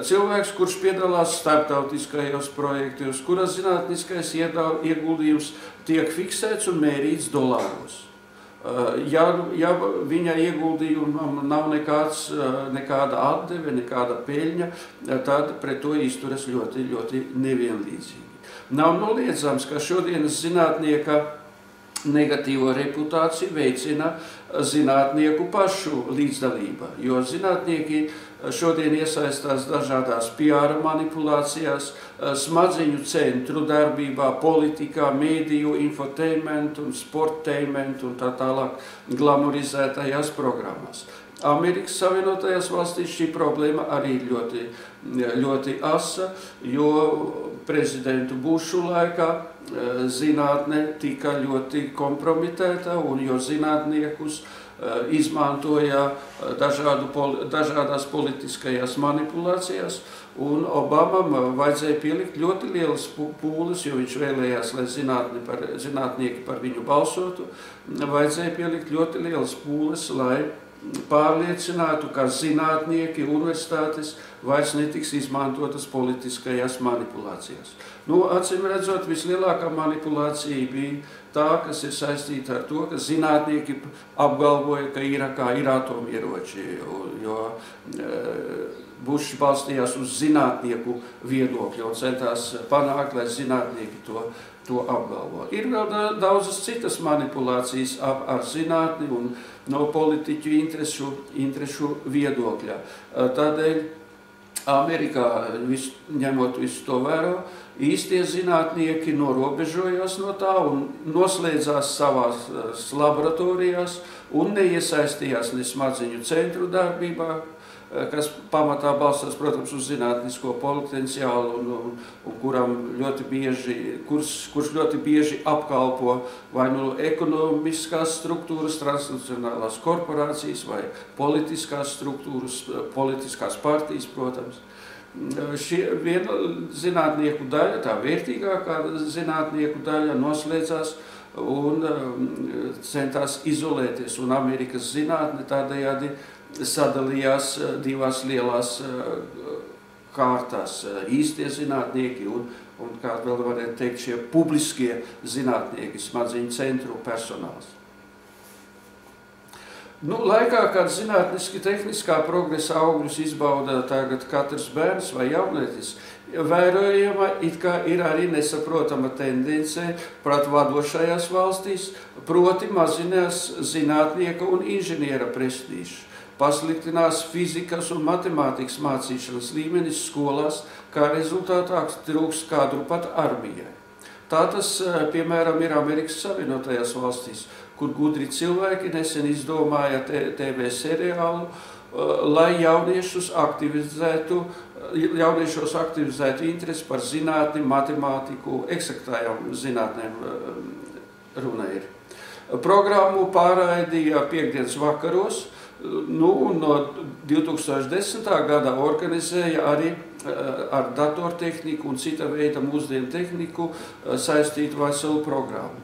cilvēks, kurš piedalās starptautiskajos projektos, kura zinātniskais ieguldījums tiek fiksēts un mērīts dolāros. Ja viņa ieguldījumam nav nekāda atdeve, nekāda peļņa, tad pret to izturas ļoti, ļoti nevienlīdzīgi. Nav noliedzams, ka šodienas zinātnieka negatīvo reputāciju veicina zinātnieku pašu līdzdalība, jo zinātnieki šodien iesaistās dažādās PR manipulācijās, smadziņu centru darbībā, politikā, mēdīju, infotainment un sportainment un tā tālāk glamorizētajās programmās. Amerikas Savienotajās valstīs šī problēma arī ļoti, ļoti asa, jo prezidentu Bušu laikā zinātne tika ļoti kompromitēta, un jo zinātniekus izmantoja dažādās politiskajās manipulācijās, un Obamam vajadzēja pielikt ļoti lielas pūles, jo viņš vēlējās, lai zinātnieki par viņu balsotu, vajadzēja pielikt ļoti lielas pūles, lai pārliecinātu, ka zinātnieki universitātes vairs netiks izmantotas politiskajās manipulācijās. Nu, acīm redzot, vislielākā manipulācija bija tā, kas ir saistīta ar to, ka zinātnieki apgalvoja, ka Irākā ir atomieroči, jo Bušs balstījās uz zinātnieku viedokļu un centās panākt, lai zinātnieki to apgalvo. Ir vēl daudzas citas manipulācijas ar zinātni un no politiķu interešu viedokļa. Tādēļ Amerikā, ņemot visu to vēro, īstie zinātnieki norobežojās no tā un noslēdzās savās laboratorijās un neiesaistījās ne smadziņu centru darbībā, kas pamatā balstās, protams, uz zinātnisko potenciālu un kurš ļoti bieži apkalpo vai nu ekonomiskās struktūras, transnacionālās korporācijas vai politiskās struktūras, politiskās partijas, protams. Viena zinātnieku daļa, tā vērtīgākā zinātnieku daļa noslēdzās un centās izolēties, un Amerikas zinātne tādējādi sadalījās divās lielās kārtās - īstie zinātnieki un kā vēl varētu teikt, šie publiskie zinātnieki, smadziņu centru personāls. Nu, laikā, kad zinātniski tehniskā progresa augļus izbauda tagad katrs bērns vai jaunietis, vērojama it kā ir arī nesaprotama tendence pret vadošajās valstīs, proti mazinās zinātnieka un inženiera prestīžs. Pasliktinās fizikas un matemātikas mācīšanas līmenis skolās, kā rezultātā trūkst kadru pat armijai. Tā tas, piemēram, ir Amerikas Savienotajās valstīs, kur gudri cilvēki nesen izdomāja TV seriālu, lai jauniešos aktivizētu interesi par zinātni, matemātiku, eksaktājām zinātnēm runa ir. Programmu pārraidīja piektdienas vakaros, un no 2010. Gada organizēja arī ar datortehniku un cita veida mūsdienu tehniku saistītu veselu programmu.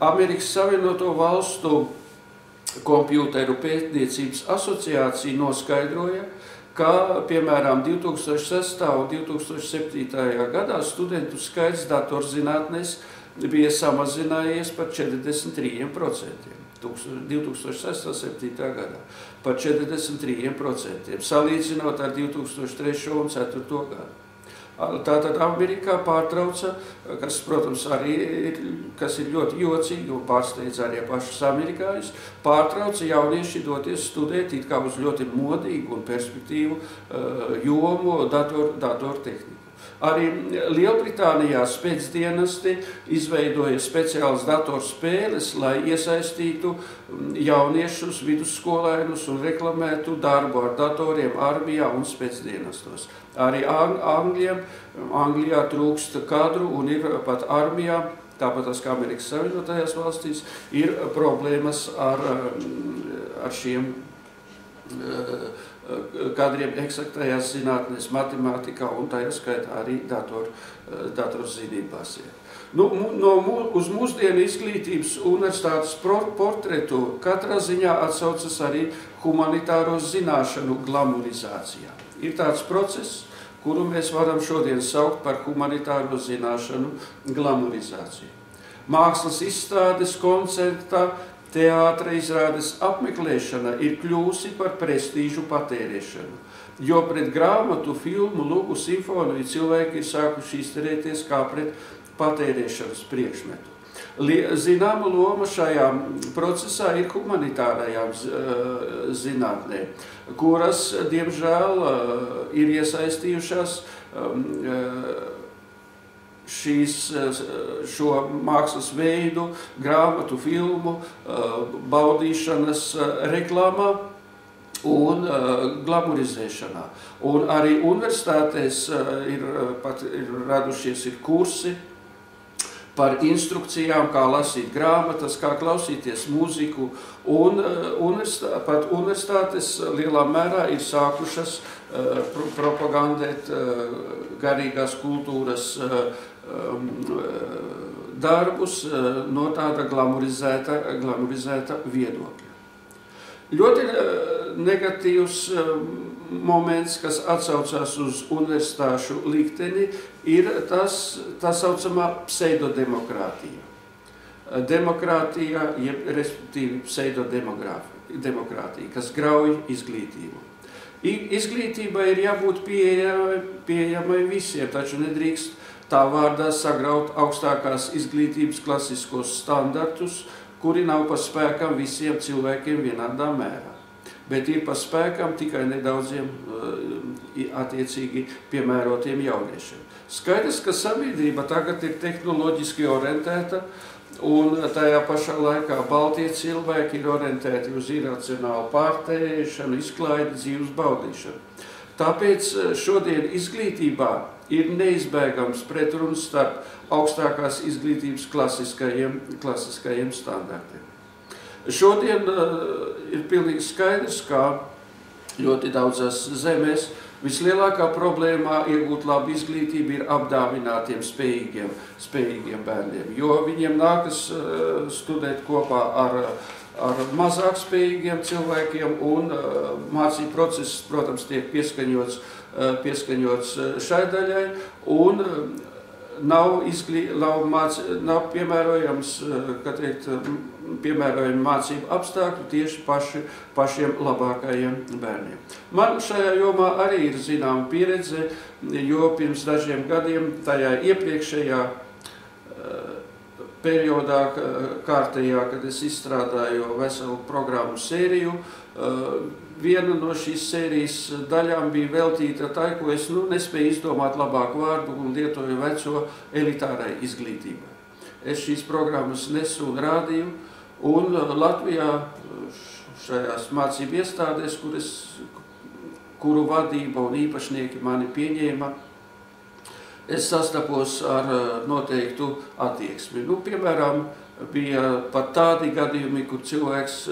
Amerikas Savienoto Valstu kompjūteru pētniecības asociācija noskaidroja, ka, piemēram, 2006. un 2007. gadā studentu skaits datorzinātnēs bija samazinājies par 43%. 2006. un 2007. gadā par 43%, salīdzinot ar 2003. un 2004. gadu. Tātad Amerikā pārtrauca, kas, protams, kas ir ļoti jocīgi un pārsteidz arī pašus amerikāņus, pārtrauca jaunieši doties studēt it kā uz ļoti modīgu un perspektīvu jomu datortehniku. Arī Lielbritānijā spēcdienesti izveidoja speciālas datorspēles, lai iesaistītu jauniešus, vidusskolēnus un reklamētu darbu ar datoriem armijā un spēcdienestos. Arī Anglijā trūkst kadru un ir pat armijā, tāpat kā Amerikas Savienotajās valstīs, ir problēmas ar šiem kadriem eksaktajās zinātnēs, matemātikā un tajā skaitā arī datorzinībās. Uz mūsdienu izglītības universitātes portretu katrā ziņā atsaucas arī humanitāro zināšanu glamurizācijā. Ir tāds process, kuru mēs varam šodien saukt par humanitāro zināšanu glamurizāciju. Mākslas izstādes, koncerta, teātra izrādes apmeklēšana ir kļūsi par prestīžu patērēšanu, jo pret grāmatu, filmu, lūgu, simfoniju cilvēki ir sākuši izturēties kā pret patērēšanas priekšmetu. Zināma loma šajā procesā ir humanitārajām zinātnēm, kuras, diemžēl, ir iesaistījušās šo mākslas veidu, grāmatu, filmu baudīšanas reklāmā un glamurizēšanā. Un arī universitātēs ir radušies kursi par instrukcijām, kā lasīt grāmatas, kā klausīties mūziku, un pat universitātes lielā mērā ir sākušas propagandēt garīgās kultūras darbus no tāda glamurizēta viedokļa. Ļoti negatīvs moments, kas atsaucās uz universitāšu likteni, ir tā saucamā pseidodemokrātija. Demokrātija, respektīvi pseidodemokrātija, kas grauj izglītību. Izglītībai ir jābūt pieejamai visiem, taču nedrīkst tā vārdā sagraut augstākās izglītības klasiskos standartus, kuri nav pa spēkam visiem cilvēkiem vienādā mērā, bet ir pa spēkam tikai nedaudziem attiecīgi piemērotiem jauniešiem. Skaidrs, ka sabiedrība tagad ir tehnoloģiski orientēta, un tajā pašā laikā baltie cilvēki ir orientēti uz iracionālu pārtērēšanu, izklaidi, dzīves baudīšanu. Tāpēc šodien izglītībā ir neizbēgams pretruns starp augstākās izglītības klasiskajiem standartiem. Šodien ir pilnīgi skaidrs, ka ļoti daudzās zemēs vislielākā problēmā iegūt labu izglītību ir apdāvinātiem spējīgiem bērniem, jo viņiem nākas studēt kopā ar mazāk spējīgiem cilvēkiem, un mācību process, protams, tiek pieskaņots šai daļai, un nav piemērojams, piemērojami mācību apstākļi tieši pašiem labākajiem bērniem. Man šajā jomā arī ir zināma pieredze, jo pirms dažiem gadiem tajā iepriekšējā periodā kārtējā, kad es izstrādāju veselu programmu sēriju, viena no šīs sērijas daļām bija veltīta tai, ko es nespēju izdomāt labāku vārdu un lietoju veco elitārai izglītībai. Es šīs programmas nesu un rādīju, un Latvijā šajās mācību iestādēs, kuru vadība un īpašnieki mani pieņēma, es sastapos ar noteiktu attieksmi. Piemēram, bija pat tādi gadījumi, kur cilvēks,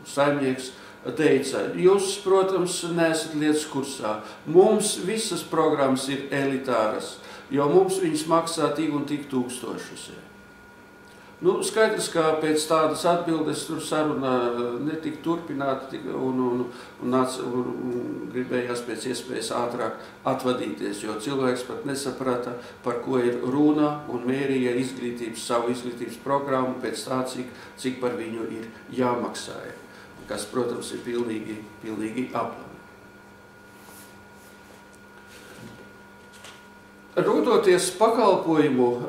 saimnieks, teica, jūs, protams, neesat lietas kursā. Mums visas programmas ir elitāras, jo mums viņas maksā tik un tik tūkstošus. Skaidrs, ka pēc tādas atbildes tur saruna netika turpināta un gribējās pēc iespējas ātrāk atvadīties, jo cilvēks pat nesaprata, par ko ir runa, un mērīja savu izglītības programmu pēc tā, cik par viņu ir jāmaksāja, kas, protams, ir pilnīgi aplami. Rodoties pakalpojumu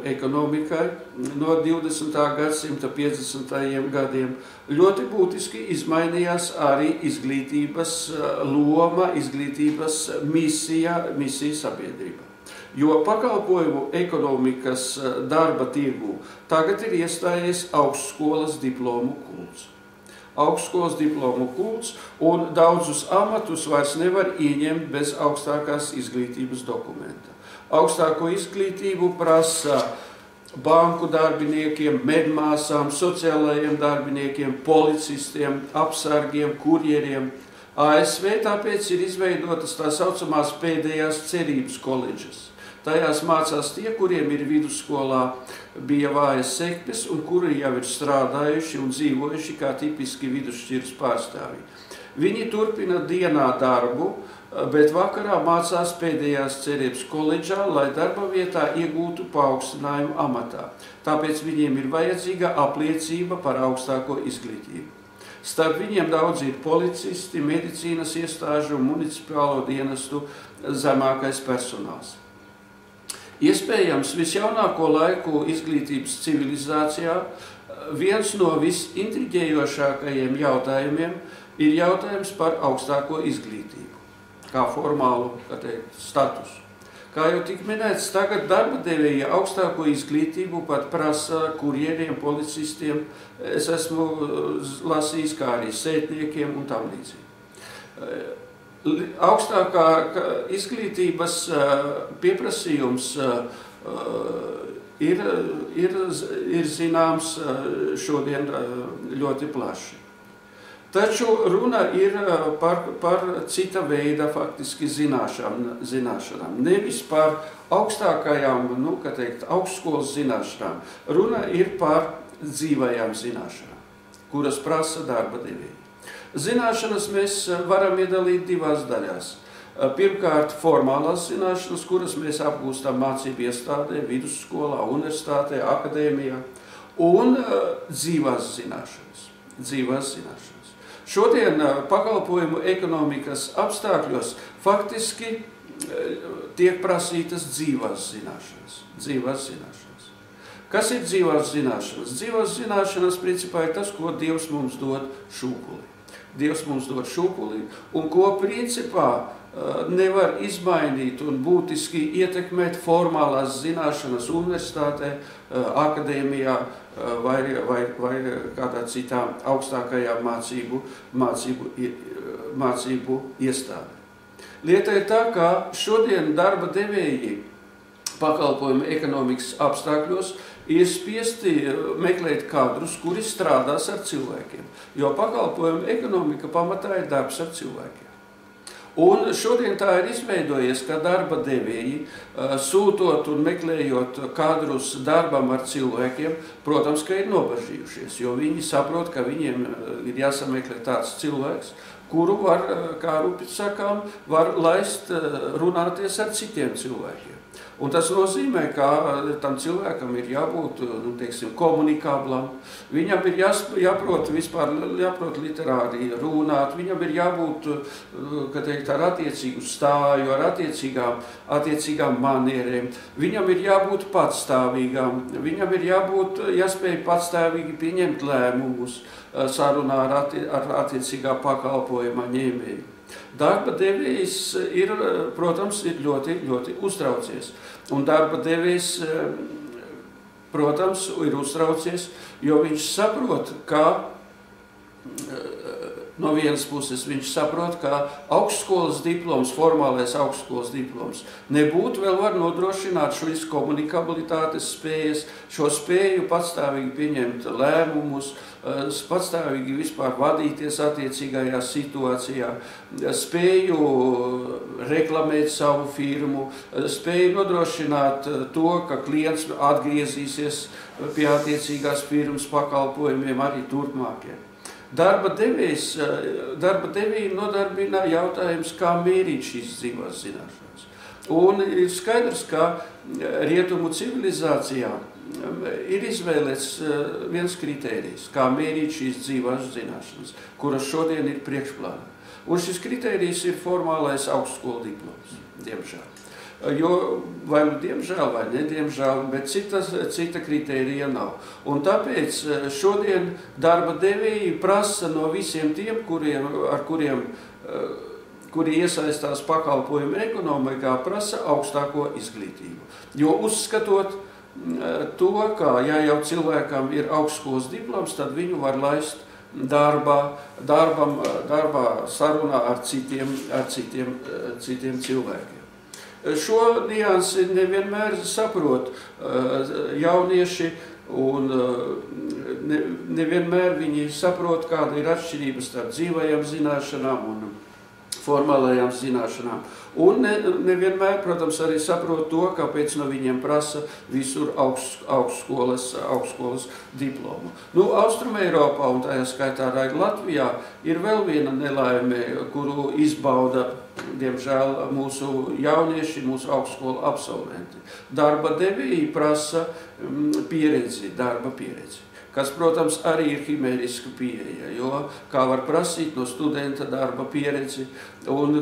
ekonomikai no 20. gadsimta 50. gadiem, ļoti būtiski izmainījās arī izglītības loma, izglītības misija sabiedrībā. Jo pakalpojumu ekonomikas darba tirgū tagad ir iestājies augstskolas diplomu kults. Augstskolas diplomu kults, un daudzus amatus vairs nevar ieņemt bez augstākās izglītības dokumenta. Augstāko izglītību prasa banku darbiniekiem, medmāsām, sociālajiem darbiniekiem, policistiem, apsargiem, kurjeriem. ASV tāpēc ir izveidotas tā saucamās pēdējās cerības koledžas. Tajās mācās tie, kuriem ir vidusskolā bija vājas sekmes un kuri jau ir strādājuši un dzīvojuši kā tipiski vidusšķiras pārstāvji. Viņi turpina dienā darbu, bet vakarā mācās pēdējās cerības koledžā, lai darba vietā iegūtu paaugstinājumu amatā. Tāpēc viņiem ir vajadzīga apliecība par augstāko izglītību. Starp viņiem daudz ir policisti, medicīnas iestāžu un municipālo dienestu zemākais personāls. Iespējams, visjaunāko laiku izglītības civilizācijā viens no visintriģējošākajiem jautājumiem ir jautājums par augstāko izglītību, kā formālu, statusu. Kā jau tik minēts, tagad darba devēja augstāko izglītību pat prasa kurjeriem, policistiem, es esmu lasījis, kā arī sētniekiem un tam līdzīgi. Augstākā izglītības pieprasījums ir zināms šodien ļoti plaši. Taču runa ir par cita veida faktiski zināšanām, nevis par augstākajām, augstskolas zināšanām. Runa ir par dzīvajām zināšanām, kuras prasa darba devēji. Zināšanas mēs varam iedalīt divās daļās. Pirmkārt, formālās zināšanas, kuras mēs apgūstam mācību iestādē, vidusskolā, universitātē, akadēmijā, un dzīvās zināšanas. Šodien pakalpojumu ekonomikas apstākļos faktiski tiek prasītas dzīvās zināšanas. Kas ir dzīvās zināšanas? Dzīvās zināšanas principā ir tas, ko Dievs mums dod šūpulī. Un ko principā nevar izmainīt un būtiski ietekmēt formālās zināšanas universitātē, akadēmijā vai kādā citā augstākajā mācību iestādē. Lieta ir tā, ka šodien darba devēji pakalpojumu ekonomikas apstākļos ir spiesti meklēt kadrus, kuri strādās ar cilvēkiem, jo pakalpojumu ekonomika pamatā ir darbs ar cilvēkiem. Un šodien tā ir izveidojies, ka darba devēji, sūtot un meklējot kadrus darbam ar cilvēkiem, protams, ka ir nobažījušies, jo viņi saprot, ka viņiem ir jāsameklē tāds cilvēks, kuru var, kā rupji sakām, var laist runāties ar citiem cilvēkiem. Un tas nozīmē, ka tam cilvēkam ir jābūt, komunikablam, viņam ir jāprot literāri runāt, viņam ir jābūt, ar attiecīgu stāju, ar attiecīgām manierēm, viņam ir jābūt patstāvīgam, viņam ir jāspēj patstāvīgi pieņemt lēmumus sarunā ar attiecīgā pakalpojuma ņēmēju. Darba devējs ir, protams, ļoti, ļoti uztraucies. Un darba devējs, protams, ir uztraucies, jo viņš saprot, ka no vienas puses viņš saprot, ka augstskolas diploms, formālais augstskolas diploms nebūtu vēl var nodrošināt šīs komunikabilitātes spējas, šo spēju patstāvīgi pieņemt lēmumus, patstāvīgi vispār vadīties attiecīgajā situācijā, spēju reklamēt savu firmu, spēju nodrošināt to, ka klients atgriezīsies pie attiecīgās firmas pakalpojumiem arī turpmākiem. Darba devēji nodarbina jautājums, kā mērīt šīs dzīvās zināšanas. Un ir skaidrs, ka rietumu civilizācijā ir izvēlēts viens kritērijs, kā mērīt šīs dzīvās zināšanas, kuras šodien ir priekšplānā. Un šis kritērijs ir formālais augstskolu diploms, diemžēl. Jo vai nu diemžēl vai nediemžēl, bet cita kritērija nav. Un tāpēc šodien darba devēji prasa no visiem tiem, kuri iesaistās pakalpojumu ekonomikā, prasa augstāko izglītību. Jo uzskatot to, ka ja jau cilvēkam ir augstskolas diploms, tad viņu var laist darbā sarunā ar citiem cilvēkiem. Šo niansi nevienmēr saprot jaunieši un nevienmēr viņi saprot, kāda ir atšķirība starp dzīvajām zināšanām un formālajām zināšanām. Un nevienmēr, protams, arī saprot to, kāpēc no viņiem prasa visur augstskolas diplomu. Austrum Eiropā un tajā skaitā arī Latvijā ir vēl viena nelaime, kuru izbauda, diemžēl, mūsu jaunieši, mūsu augstskolu absolventi. Darba devēji prasa darba pieredzi, kas, protams, arī ir himēriska pieeja, jo kā var prasīt no studenta darba pieredzi, un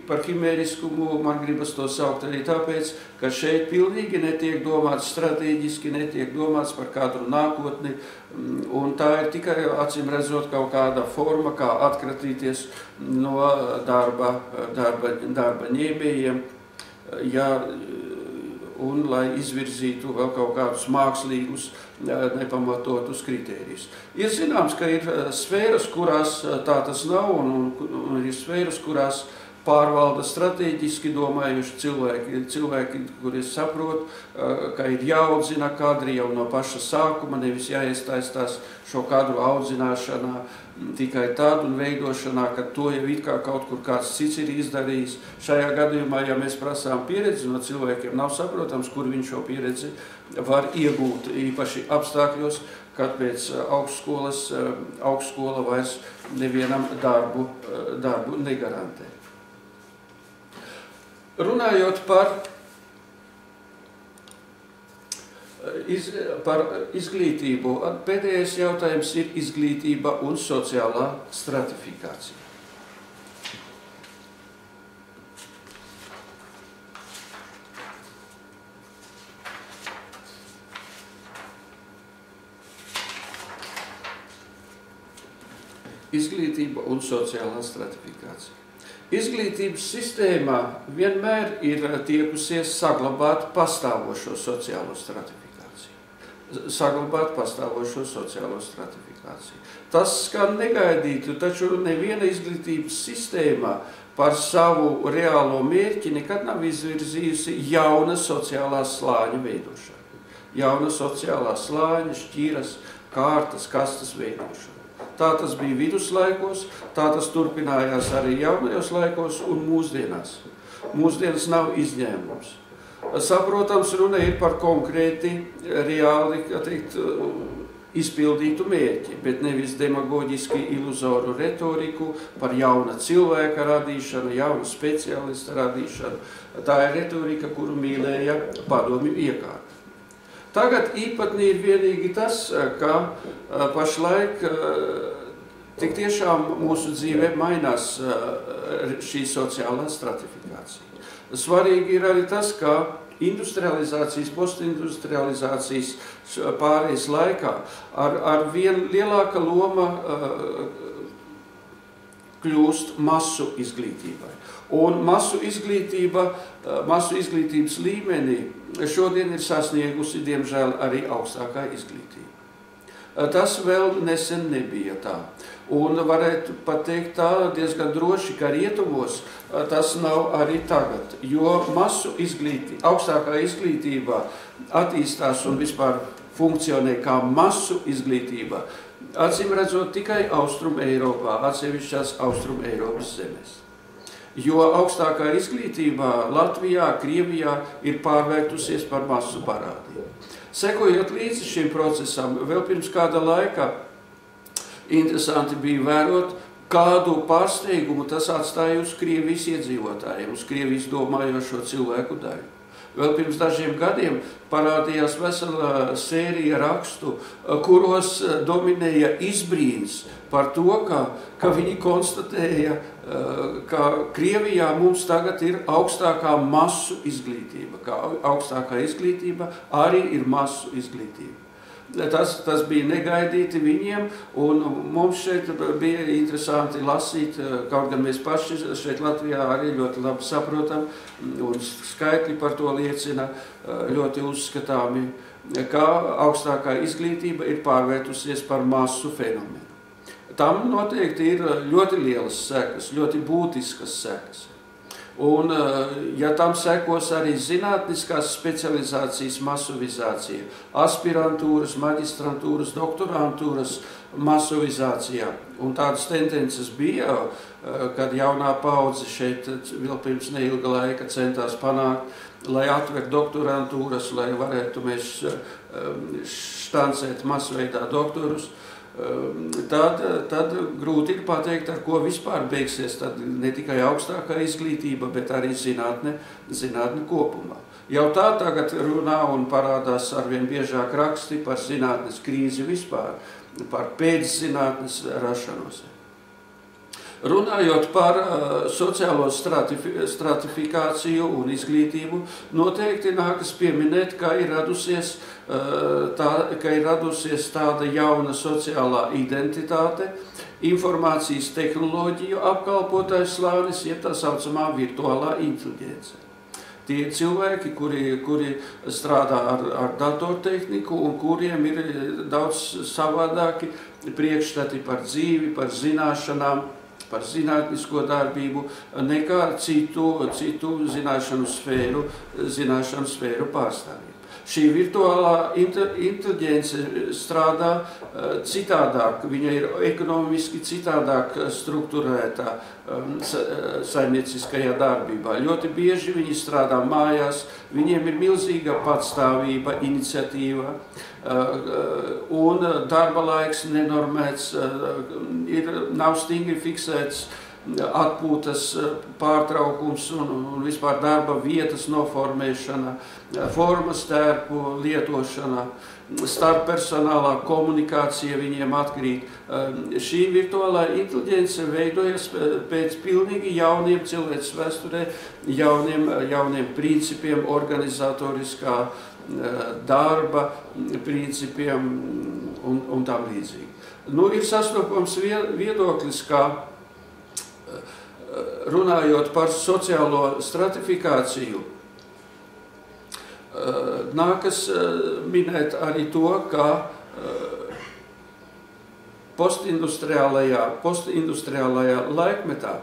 par himēriskumu man gribas to saukt arī tāpēc, ka šeit pilnīgi netiek domāts strateģiski, netiek domāts par kadru nākotni, un tā ir tikai, acīm redzot, kaut kāda forma, kā atkratīties no darba ņēmējiem, un lai izvirzītu vēl kaut kādus mākslīgus, nepamatotus kritērijus. Ir zināms, ka ir sfēras, kurās tā tas nav, un ir sfēras, kurās pārvalda strateģiski domājuši cilvēki, kuri saprot, ka ir jāaudzina kadri jau no paša sākuma, nevis jāiestaistās šo kadru audzināšanā tikai tad un veidošanā, ka to jau it kā kaut kur kāds cits ir izdarījis. Šajā gadījumā, ja mēs prasām pieredzi no cilvēkiem, nav saprotams, kur viņš šo pieredzi var iegūt, īpaši apstākļos, kad pēc augstskola vairs nevienam darbu negarantē. Runājot par izglītību, pēdējais jautājums ir izglītība un sociālā stratifikācija. Izglītība un sociālā stratifikācija. Izglītības sistēmā vienmēr ir tiekusies saglabāt pastāvošo sociālo stratifikāciju. Tas skan negaidītu, taču neviena izglītības sistēmā par savu reālo mērķi nekad nav izvirzījusi jauna sociālā slāņa veidošanu. Jauna sociālā slāņa, šķiras, kārtas, kastes veidošanu. Tā tas bija viduslaikos, tā tas turpinājās arī jaunajos laikos un mūsdienās. Mūsdienas nav izņēmums. Saprotams, runa ir par konkrēti, reāli, izpildītu mērķi, bet nevis demagoģiski iluzoru retoriku par jauna cilvēka radīšanu, jauna speciālista radīšanu. Tā ir retorika, kuru mīlēja padomju iekārta. Tagad īpatnī ir vienīgi tas, ka pašlaik tik tiešām mūsu dzīvē mainās šī sociālā stratifikācija. Svarīgi ir arī tas, ka industrializācijas, postindustrializācijas pārējais laikā ar vien lielāka loma kļūst masu izglītībai. Un masu izglītības līmenī šodien ir sasniegusi, diemžēl, arī augstākā izglītība. Tas vēl nesen nebija tā. Un varētu pat teikt tā diezgan droši, ka rietumos tas nav arī tagad. Jo augstākā izglītība attīstās un vispār funkcionē kā masu izglītība, acīm redzot tikai Austrum Eiropā, atsevišķās Austrum Eiropas zemes. Jo augstākā izglītība Latvijā, Krievijā ir pārvērtusies par masu parādību. Sekojot līdzi šim procesam, vēl pirms kāda laika interesanti bija vērot, kādu pārsteigumu tas atstāja uz Krievijas iedzīvotājiem, uz Krievijas domājošo cilvēku daļu. Vēl pirms dažiem gadiem parādījās vesela sērija rakstu, kuros dominēja izbrīns par to, ka viņi konstatēja, ka Krievijā mums tagad ir augstākā masu izglītība, ka augstākā izglītība arī ir masu izglītība. Tas bija negaidīti viņiem, un mums šeit bija interesanti lasīt, kaut gan mēs paši šeit Latvijā arī ļoti labi saprotam, un skaitļi par to liecina ļoti uzskatāmi, ka augstākā izglītība ir pārvērtusies par masu fenomenu. Tam noteikti ir ļoti lielas sekas, ļoti būtiskas sekas. Un, ja tam sekos arī zinātniskās specializācijas masovizācija, aspirantūras, maģistrantūras, doktorantūras masovizācijā, un tādas tendences bija, kad jaunā paudze šeit vēl pirms neilga laika centās panākt, lai atver doktorantūras, lai varētu mēs štancēt masveidā doktorus, tad grūti ir pateikt, ar ko vispār beigsies tad ne tikai augstākā izglītība, bet arī zinātne kopumā. Jau tā tagad runā un parādās arvien biežāk raksti par zinātnes krīzi vispār, par pēczinātnes rašanos. Runājot par sociālo stratifikāciju un izglītību, noteikti nākas pieminēt, ka ir radusies tāda jauna sociālā identitāte, informācijas tehnoloģiju apkalpotājs slānis, ja tā saucamā virtuālā inteliģence. Tie ir cilvēki, kuri strādā ar datortehniku un kuriem ir daudz savādāki priekšstati par dzīvi, par zināšanām, par zinātnisko darbību, nekā citu zināšanu sfēru pārstāvjiem. Šī virtuālā inteliģence strādā citādāk, viņa ir ekonomiski citādāk strukturēta saimnieciskajā darbībā. Ļoti bieži viņi strādā mājās, viņiem ir milzīga patstāvība, iniciatīva, un darba laiks nenormēts, nav stingri fiksēts atpūtas pārtraukums un vispār darba vietas noformēšana, formas tērpu lietošana, starppersonālā komunikācija viņiem atkrīt. Šī virtuālā inteliģence veidojas pēc pilnīgi jauniem cilvēces vēsturē, jauniem principiem, organizatoriskā darba principiem un tam līdzīgi. Ir sastopams viedoklis, kā runājot par sociālo stratifikāciju, nākas minēt arī to, ka postindustriālajā laikmetā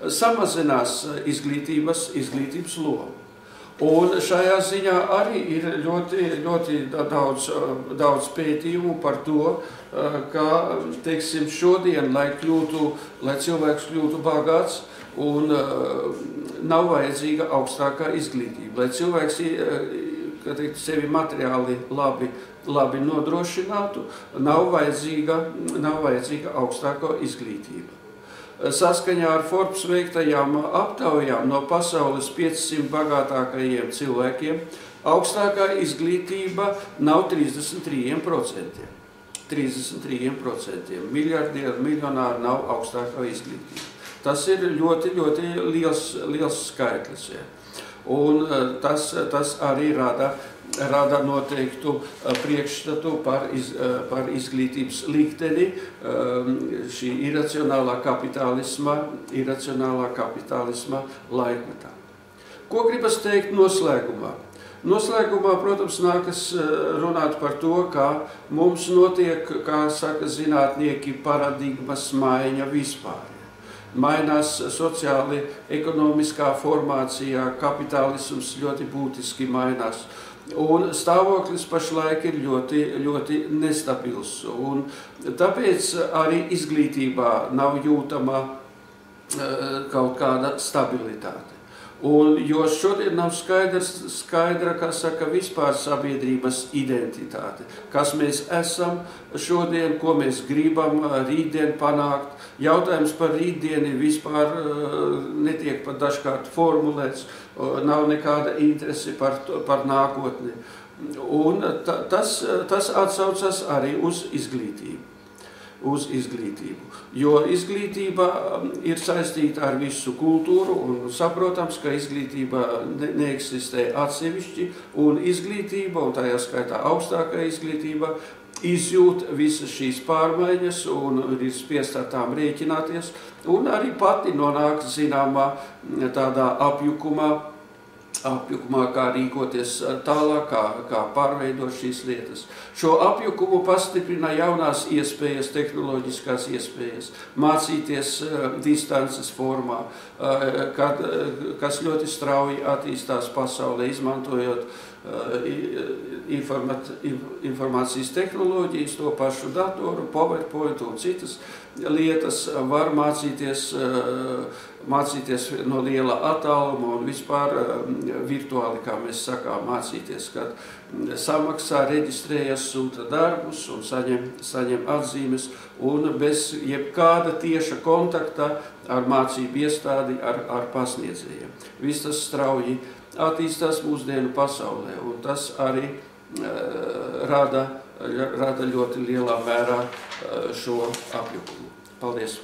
samazinās izglītības loma. Un šajā ziņā arī ir ļoti daudz pētījumu par to, ka, teiksim, šodien, lai cilvēks kļūtu bagāts, un nav vajadzīga augstākā izglītība. Lai cilvēks sevi materiāli labi nodrošinātu, nav vajadzīga augstākā izglītība. Saskaņā ar Forbes veiktajām aptaujām no pasaules 500 bagātākajiem cilvēkiem augstākā izglītība nav 33%. 33%. Miljonāri nav augstākā izglītība. Tas ir ļoti liels skaitlis. Ja. Un tas arī rada noteiktu priekšstatu par izglītības likteni šī iracionālā kapitālisma laikmetā. Ko gribas teikt noslēgumā? Noslēgumā, protams, nākas runāt par to, ka mums notiek, kā saka zinātnieki, paradigmas maiņa vispār. Mainās sociāli ekonomiskā formācijā, kapitālisms ļoti būtiski mainās. Un stāvoklis pašlaik ir ļoti nestabils. Un tāpēc arī izglītībā nav jūtama kaut kāda stabilitāte. Jo šodien nav skaidra, kā saka, vispār sabiedrības identitāte. Kas mēs esam šodien, ko mēs gribam rītdien panākt. Jautājums par rītdieni vispār netiek pat dažkārt formulēts, nav nekāda interese par nākotni. Un tas atsaucas arī uz izglītību. Jo izglītība ir saistīta ar visu kultūru un saprotams, ka izglītība neeksistē atsevišķi un izglītība, un tajā skaitā augstākā izglītība, izjūt visas šīs pārmaiņas un ir spiest ar tām rēķināties un arī pati nonāk zināmā tādā apjukumā, kā rīkoties tālāk, kā pārveidot šīs lietas. Šo apjukumu pastiprina jaunās iespējas, tehnoloģiskās iespējas, mācīties distances formā, kas ļoti strauji attīstās pasaulē, izmantojot informācijas tehnoloģijas, to pašu datoru, PowerPoint un citas lietas, var mācīties no liela attāluma un vispār virtuāli, kā mēs sakām, mācīties, kad samaksā, reģistrējas, sūta darbus un saņem atzīmes un bez jebkāda tieša kontakta ar mācību iestādi, ar pasniedzējiem. Viss tas strauji attīstās mūsdienu pasaulē, un tas arī rada ļoti lielā mērā šo apjukumu. Paldies!